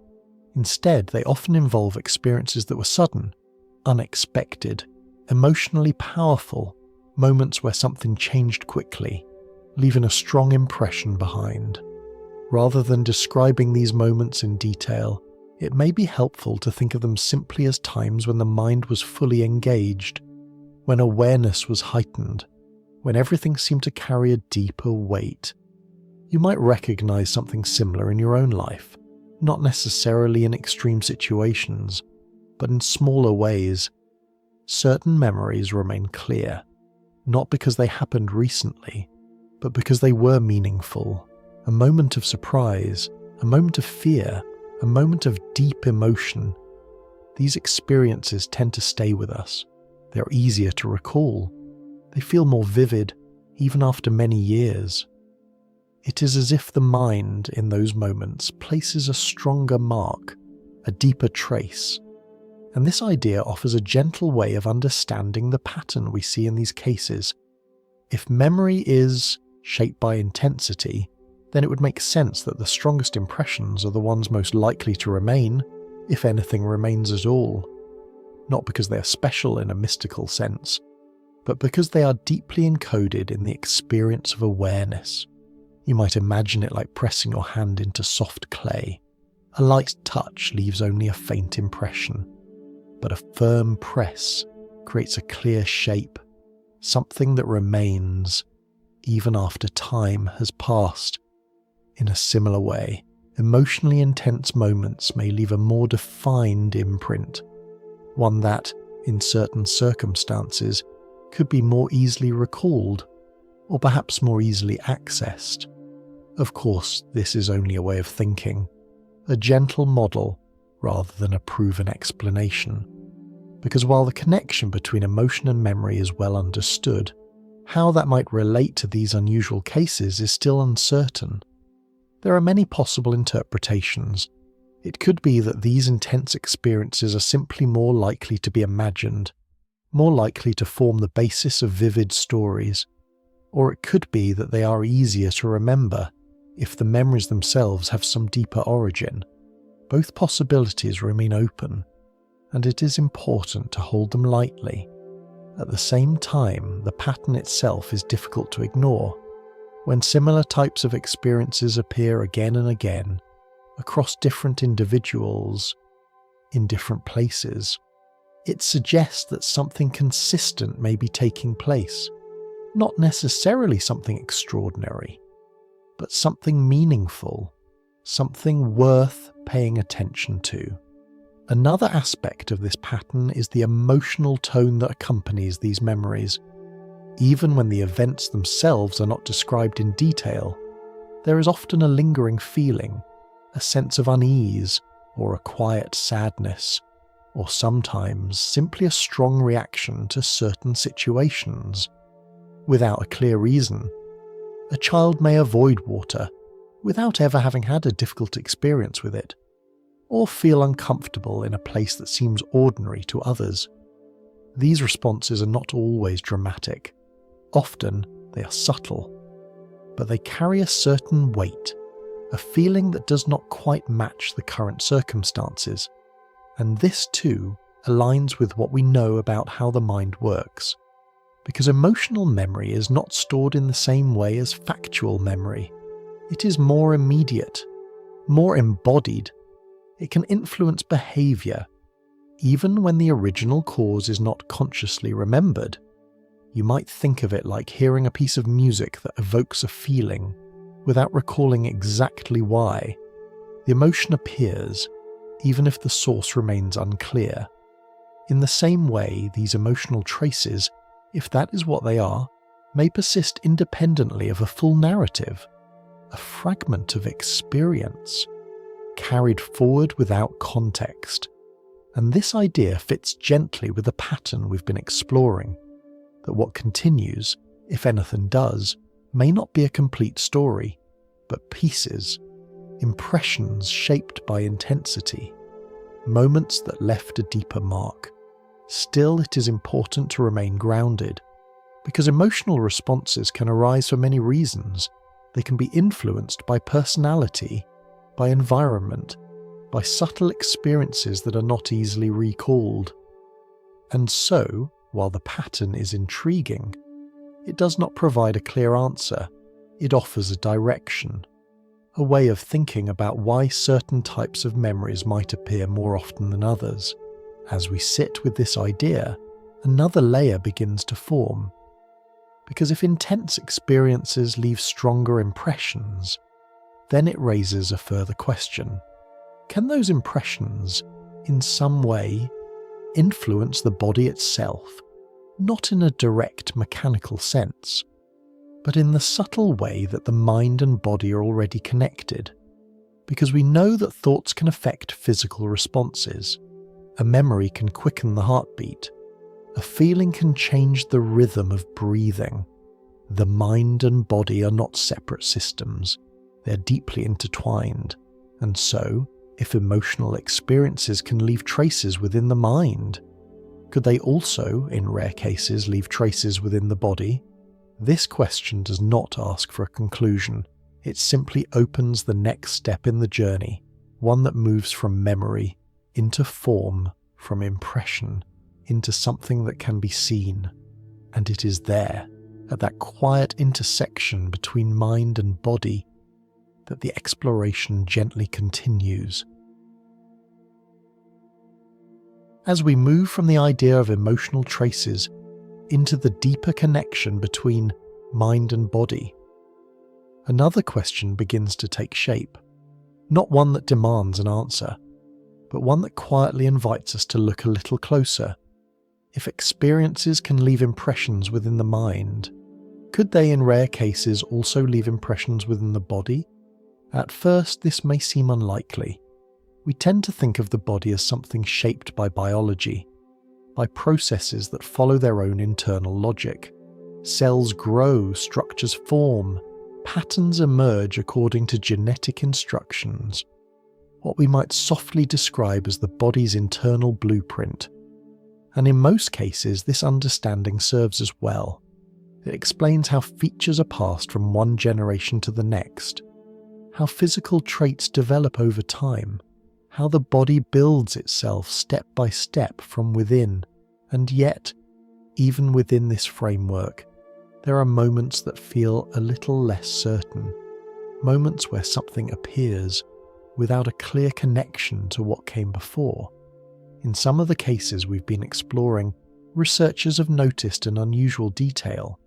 Instead, they often involve experiences that were sudden, unexpected, emotionally powerful, moments where something changed quickly, leaving a strong impression behind. Rather than describing these moments in detail, it may be helpful to think of them simply as times when the mind was fully engaged, when awareness was heightened, when everything seemed to carry a deeper weight. You might recognize something similar in your own life, not necessarily in extreme situations, but in smaller ways. Certain memories remain clear, not because they happened recently, but because they were meaningful. A moment of surprise, a moment of fear, a moment of deep emotion. These experiences tend to stay with us. They're easier to recall. They feel more vivid, even after many years. It is as if the mind, in those moments, places a stronger mark, a deeper trace, And this idea offers a gentle way of understanding the pattern we see in these cases. If memory is shaped by intensity, then it would make sense that the strongest impressions are the ones most likely to remain, if anything remains at all. Not because they are special in a mystical sense, but because they are deeply encoded in the experience of awareness. You might imagine it like pressing your hand into soft clay. A light touch leaves only a faint impression, but a firm press creates a clear shape, something that remains even after time has passed. In a similar way, emotionally intense moments may leave a more defined imprint, one that, in certain circumstances, could be more easily recalled, or perhaps more easily accessed. Of course, this is only a way of thinking, a gentle model rather than a proven explanation. Because while the connection between emotion and memory is well understood, how that might relate to these unusual cases is still uncertain. There are many possible interpretations. It could be that these intense experiences are simply more likely to be imagined, more likely to form the basis of vivid stories, or it could be that they are easier to remember if the memories themselves have some deeper origin. Both possibilities remain open, and it is important to hold them lightly. At the same time, the pattern itself is difficult to ignore. When similar types of experiences appear again and again, across different individuals, in different places, it suggests that something consistent may be taking place. Not necessarily something extraordinary, but something meaningful, something worth paying attention to. Another aspect of this pattern is the emotional tone that accompanies these memories. Even when the events themselves are not described in detail, there is often a lingering feeling, a sense of unease, or a quiet sadness, or sometimes simply a strong reaction to certain situations. Without a clear reason, a child may avoid water without ever having had a difficult experience with it, or feel uncomfortable in a place that seems ordinary to others. These responses are not always dramatic. Often they are subtle, but they carry a certain weight, a feeling that does not quite match the current circumstances. And this too aligns with what we know about how the mind works, because emotional memory is not stored in the same way as factual memory. It is more immediate, more embodied. It can influence behavior, even when the original cause is not consciously remembered. You might think of it like hearing a piece of music that evokes a feeling without recalling exactly why. The emotion appears, even if the source remains unclear. In the same way, these emotional traces, if that is what they are, may persist independently of a full narrative, a fragment of experience, carried forward without context. And this idea fits gently with the pattern we've been exploring, that what continues, if anything does, may not be a complete story, but pieces, impressions shaped by intensity, moments that left a deeper mark. Still, it is important to remain grounded, because emotional responses can arise for many reasons. They can be influenced by personality, by environment, by subtle experiences that are not easily recalled. And so, while the pattern is intriguing, it does not provide a clear answer. It offers a direction, a way of thinking about why certain types of memories might appear more often than others. As we sit with this idea, another layer begins to form. Because if intense experiences leave stronger impressions, then it raises a further question. Can those impressions, in some way, influence the body itself? Not in a direct mechanical sense, but in the subtle way that the mind and body are already connected. Because we know that thoughts can affect physical responses. A memory can quicken the heartbeat. A feeling can change the rhythm of breathing. The mind and body are not separate systems. They're deeply intertwined. And so, If emotional experiences can leave traces within the mind, could they also, in rare cases, leave traces within the body? This question does not ask for a conclusion. It simply opens the next step in the journey, one that moves from memory into form, from impression into something that can be seen. And it is there, at that quiet intersection between mind and body, that the exploration gently continues. As we move from the idea of emotional traces into the deeper connection between mind and body, another question begins to take shape, not one that demands an answer, but one that quietly invites us to look a little closer. If experiences can leave impressions within the mind, could they in rare cases also leave impressions within the body? At first, this may seem unlikely. We tend to think of the body as something shaped by biology, by processes that follow their own internal logic. Cells grow, structures form, patterns emerge according to genetic instructions, what we might softly describe as the body's internal blueprint. And in most cases, this understanding serves us well. It explains how features are passed from one generation to the next, how physical traits develop over time, how the body builds itself step by step from within. And yet, even within this framework, there are moments that feel a little less certain, moments where something appears without a clear connection to what came before. In some of the cases we've been exploring, researchers have noticed an unusual detail.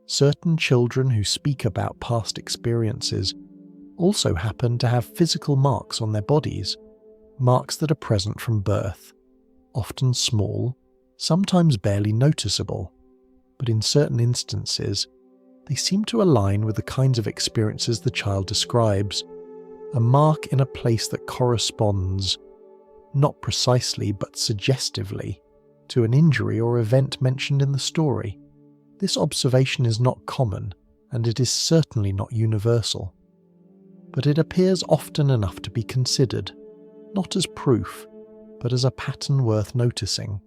Certain children who speak about past experiences also happen to have physical marks on their bodies, marks that are present from birth, often small, sometimes barely noticeable, but in certain instances, they seem to align with the kinds of experiences the child describes, a mark in a place that corresponds, not precisely but suggestively, to an injury or event mentioned in the story. This observation is not common, and it is certainly not universal, but it appears often enough to be considered, not as proof, but as a pattern worth noticing.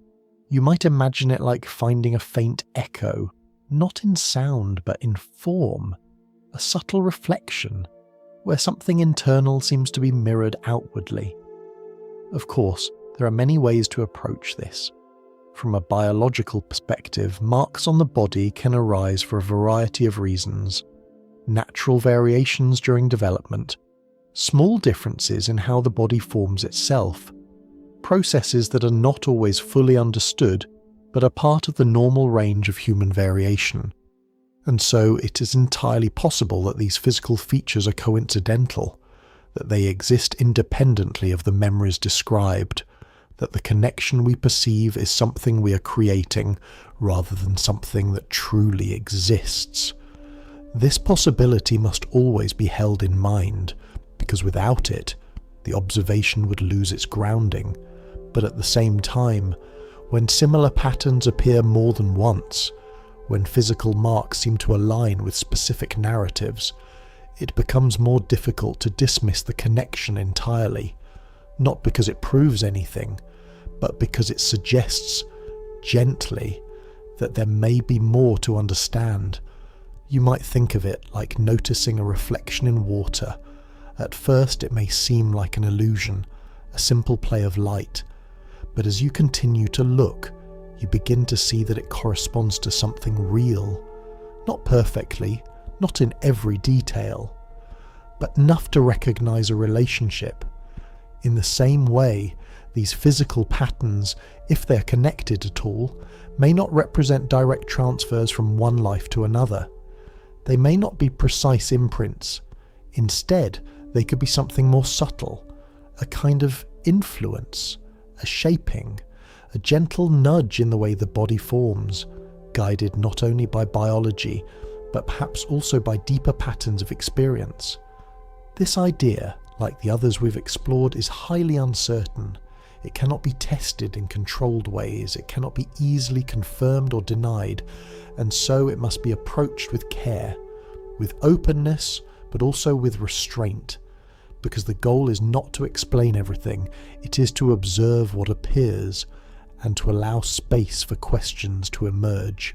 You might imagine it like finding a faint echo, not in sound but in form, a subtle reflection, where something internal seems to be mirrored outwardly. Of course, there are many ways to approach this. From a biological perspective, marks on the body can arise for a variety of reasons. Natural variations during development, small differences in how the body forms itself, processes that are not always fully understood but are part of the normal range of human variation. And so it is entirely possible that these physical features are coincidental, that they exist independently of the memories described, that the connection we perceive is something we are creating rather than something that truly exists. This possibility must always be held in mind, because without it, the observation would lose its grounding. But at the same time, when similar patterns appear more than once, when physical marks seem to align with specific narratives, it becomes more difficult to dismiss the connection entirely, not because it proves anything, but because it suggests, gently, that there may be more to understand. You might think of it like noticing a reflection in water. At first it may seem like an illusion, a simple play of light, but as you continue to look, you begin to see that it corresponds to something real, not perfectly, not in every detail, but enough to recognize a relationship. In the same way, these physical patterns, if they're connected at all, may not represent direct transfers from one life to another. They may not be precise imprints. Instead, they could be something more subtle, a kind of influence, a shaping, a gentle nudge in the way the body forms, guided not only by biology, but perhaps also by deeper patterns of experience. This idea, like the others we've explored, is highly uncertain. It cannot be tested in controlled ways, it cannot be easily confirmed or denied, and so it must be approached with care, with openness, but also with restraint, because the goal is not to explain everything, it is to observe what appears and to allow space for questions to emerge.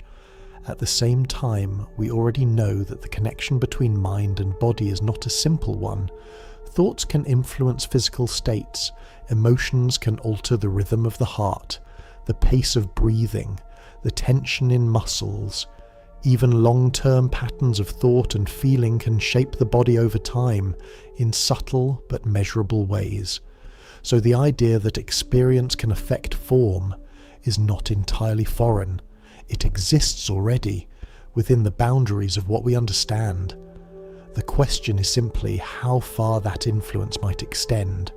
At the same time, we already know that the connection between mind and body is not a simple one. Thoughts can influence physical states, emotions can alter the rhythm of the heart, the pace of breathing, the tension in muscles. Even long-term patterns of thought and feeling can shape the body over time in subtle but measurable ways. So the idea that experience can affect form is not entirely foreign. It exists already within the boundaries of what we understand. The question is simply how far that influence might extend.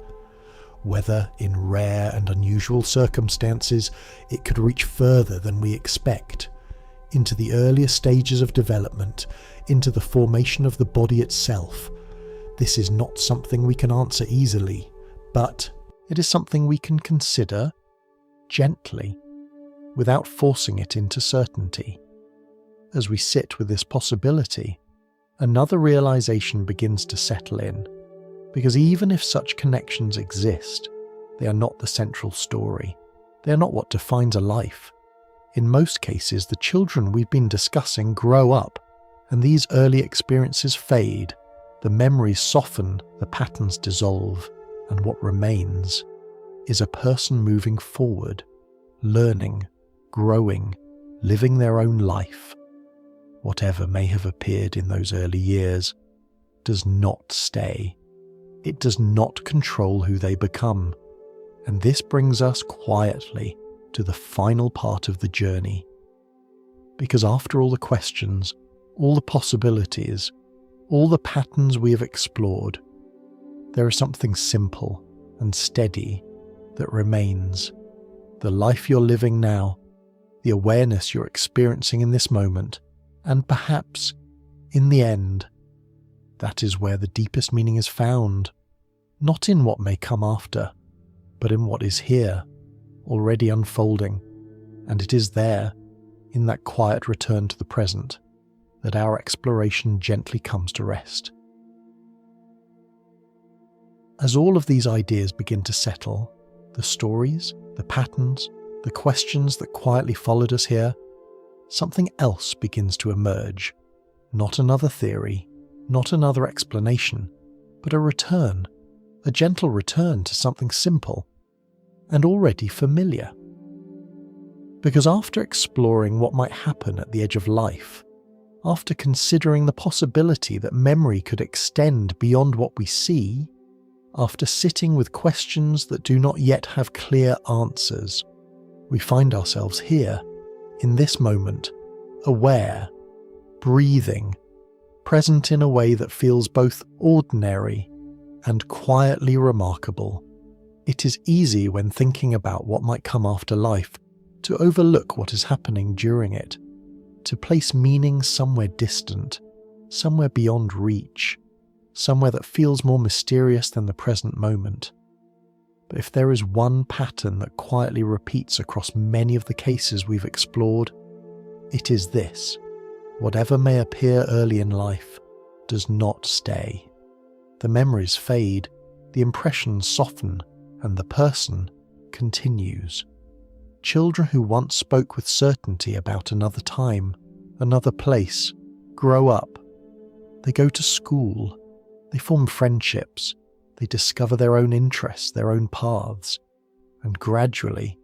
Whether, in rare and unusual circumstances, it could reach further than we expect, into the earlier stages of development, into the formation of the body itself. This is not something we can answer easily, but it is something we can consider gently, without forcing it into certainty. As we sit with this possibility, another realization begins to settle in, because even if such connections exist, they are not the central story. They are not what defines a life. In most cases, the children we've been discussing grow up, and these early experiences fade, the memories soften, the patterns dissolve, and what remains is a person moving forward, learning, growing, living their own life. Whatever may have appeared in those early years does not stay. It does not control who they become. And this brings us quietly to the final part of the journey. Because after all the questions, all the possibilities, all the patterns we have explored, there is something simple and steady that remains. The life you're living now, the awareness you're experiencing in this moment, and perhaps, in the end, that is where the deepest meaning is found, not in what may come after, but in what is here, already unfolding, and it is there, in that quiet return to the present, that our exploration gently comes to rest. As all of these ideas begin to settle, the stories, the patterns, the questions that quietly followed us here, something else begins to emerge. Not another theory, not another explanation, but a return, a gentle return to something simple and already familiar. Because after exploring what might happen at the edge of life, after considering the possibility that memory could extend beyond what we see, after sitting with questions that do not yet have clear answers, we find ourselves here, in this moment, aware, breathing, present in a way that feels both ordinary and quietly remarkable. It is easy when thinking about what might come after life to overlook what is happening during it, to place meaning somewhere distant, somewhere beyond reach, somewhere that feels more mysterious than the present moment. But if there is one pattern that quietly repeats across many of the cases we've explored, it is this: whatever may appear early in life does not stay. The memories fade, the impressions soften, and the person continues. Children who once spoke with certainty about another time, another place, grow up. They go to school. They form friendships. They discover their own interests, their own paths. And gradually,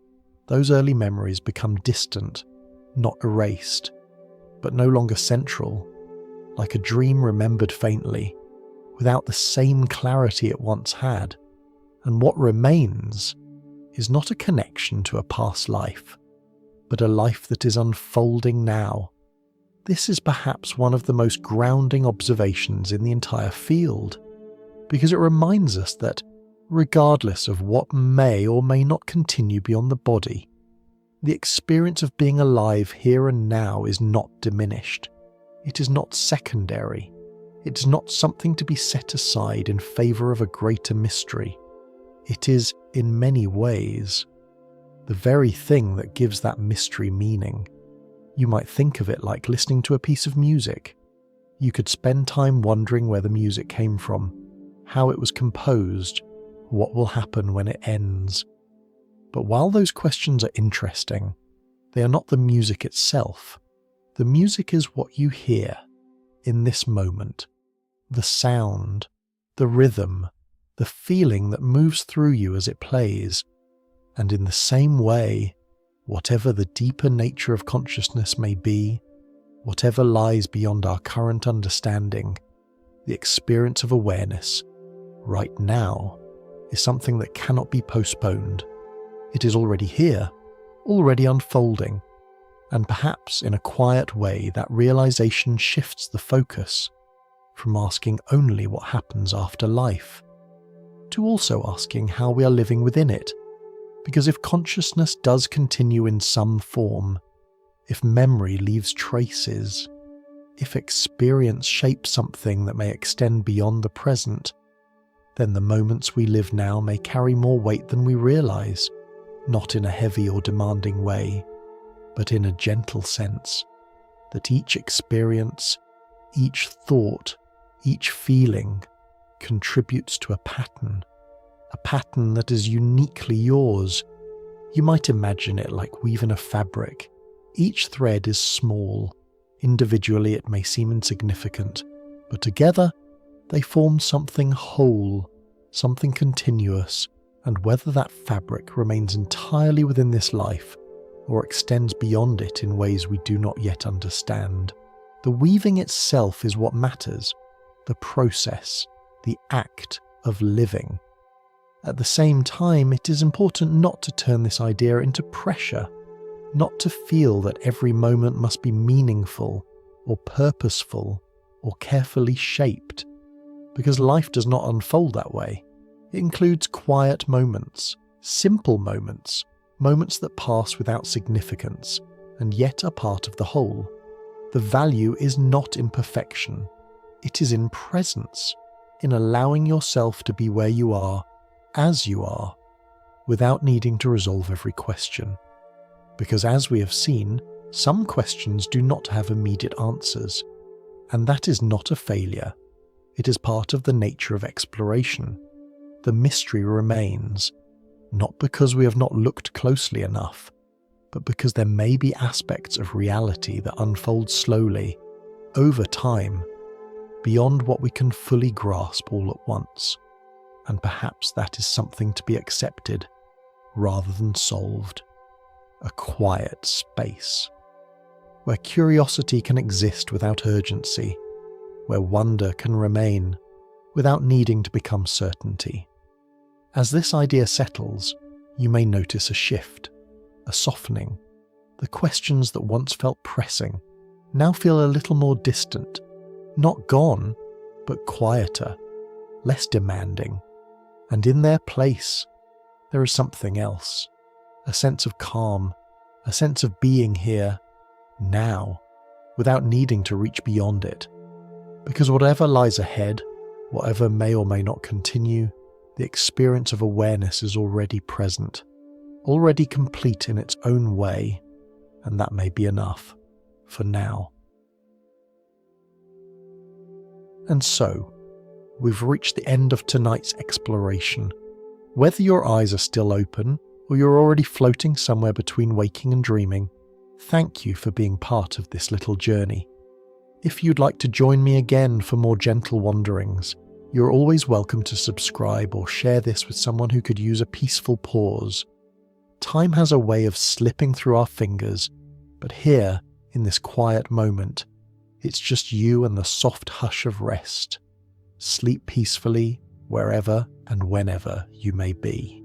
those early memories become distant, not erased, but no longer central, like a dream remembered faintly, without the same clarity it once had. And what remains is not a connection to a past life, but a life that is unfolding now. This is perhaps one of the most grounding observations in the entire field, because it reminds us that, regardless of what may or may not continue beyond the body, the experience of being alive here and now is not diminished. It is not secondary. It is not something to be set aside in favour of a greater mystery. It is, in many ways, the very thing that gives that mystery meaning. You might think of it like listening to a piece of music. You could spend time wondering where the music came from. how it was composed, what will happen when it ends. But while those questions are interesting, they are not the music itself. The music is what you hear in this moment, the sound, the rhythm, the feeling that moves through you as it plays. And in the same way, whatever the deeper nature of consciousness may be, whatever lies beyond our current understanding, the experience of awareness, right now, is something that cannot be postponed. It is already here, already unfolding, and perhaps in a quiet way that realization shifts the focus from asking only what happens after life, to also asking how we are living within it. Because if consciousness does continue in some form, if memory leaves traces, if experience shapes something that may extend beyond the present, then the moments we live now may carry more weight than we realize, not in a heavy or demanding way, but in a gentle sense, that each experience, each thought, each feeling contributes to a pattern that is uniquely yours. You might imagine it like weaving a fabric. Each thread is small. Individually it may seem insignificant, but together they form something whole, something continuous, and whether that fabric remains entirely within this life or extends beyond it in ways we do not yet understand, the weaving itself is what matters, the process, the act of living. At the same time, it is important not to turn this idea into pressure, not to feel that every moment must be meaningful or purposeful or carefully shaped, because life does not unfold that way. It includes quiet moments, simple moments, moments that pass without significance and yet are part of the whole. The value is not in perfection, it is in presence, in allowing yourself to be where you are, as you are, without needing to resolve every question. Because as we have seen, some questions do not have immediate answers, and that is not a failure. It is part of the nature of exploration. The mystery remains, not because we have not looked closely enough, but because there may be aspects of reality that unfold slowly, over time, beyond what we can fully grasp all at once. And perhaps that is something to be accepted rather than solved. A quiet space, where curiosity can exist without urgency, where wonder can remain without needing to become certainty. As this idea settles, you may notice a shift, a softening. The questions that once felt pressing now feel a little more distant, not gone, but quieter, less demanding. And in their place, there is something else, a sense of calm, a sense of being here, now, without needing to reach beyond it. Because whatever lies ahead, whatever may or may not continue, the experience of awareness is already present, already complete in its own way, and that may be enough for now. And so, we've reached the end of tonight's exploration. Whether your eyes are still open or you're already floating somewhere between waking and dreaming, thank you for being part of this little journey. If you'd like to join me again for more gentle wanderings, you're always welcome to subscribe or share this with someone who could use a peaceful pause. Time has a way of slipping through our fingers, but here, in this quiet moment, it's just you and the soft hush of rest. Sleep peacefully wherever and whenever you may be.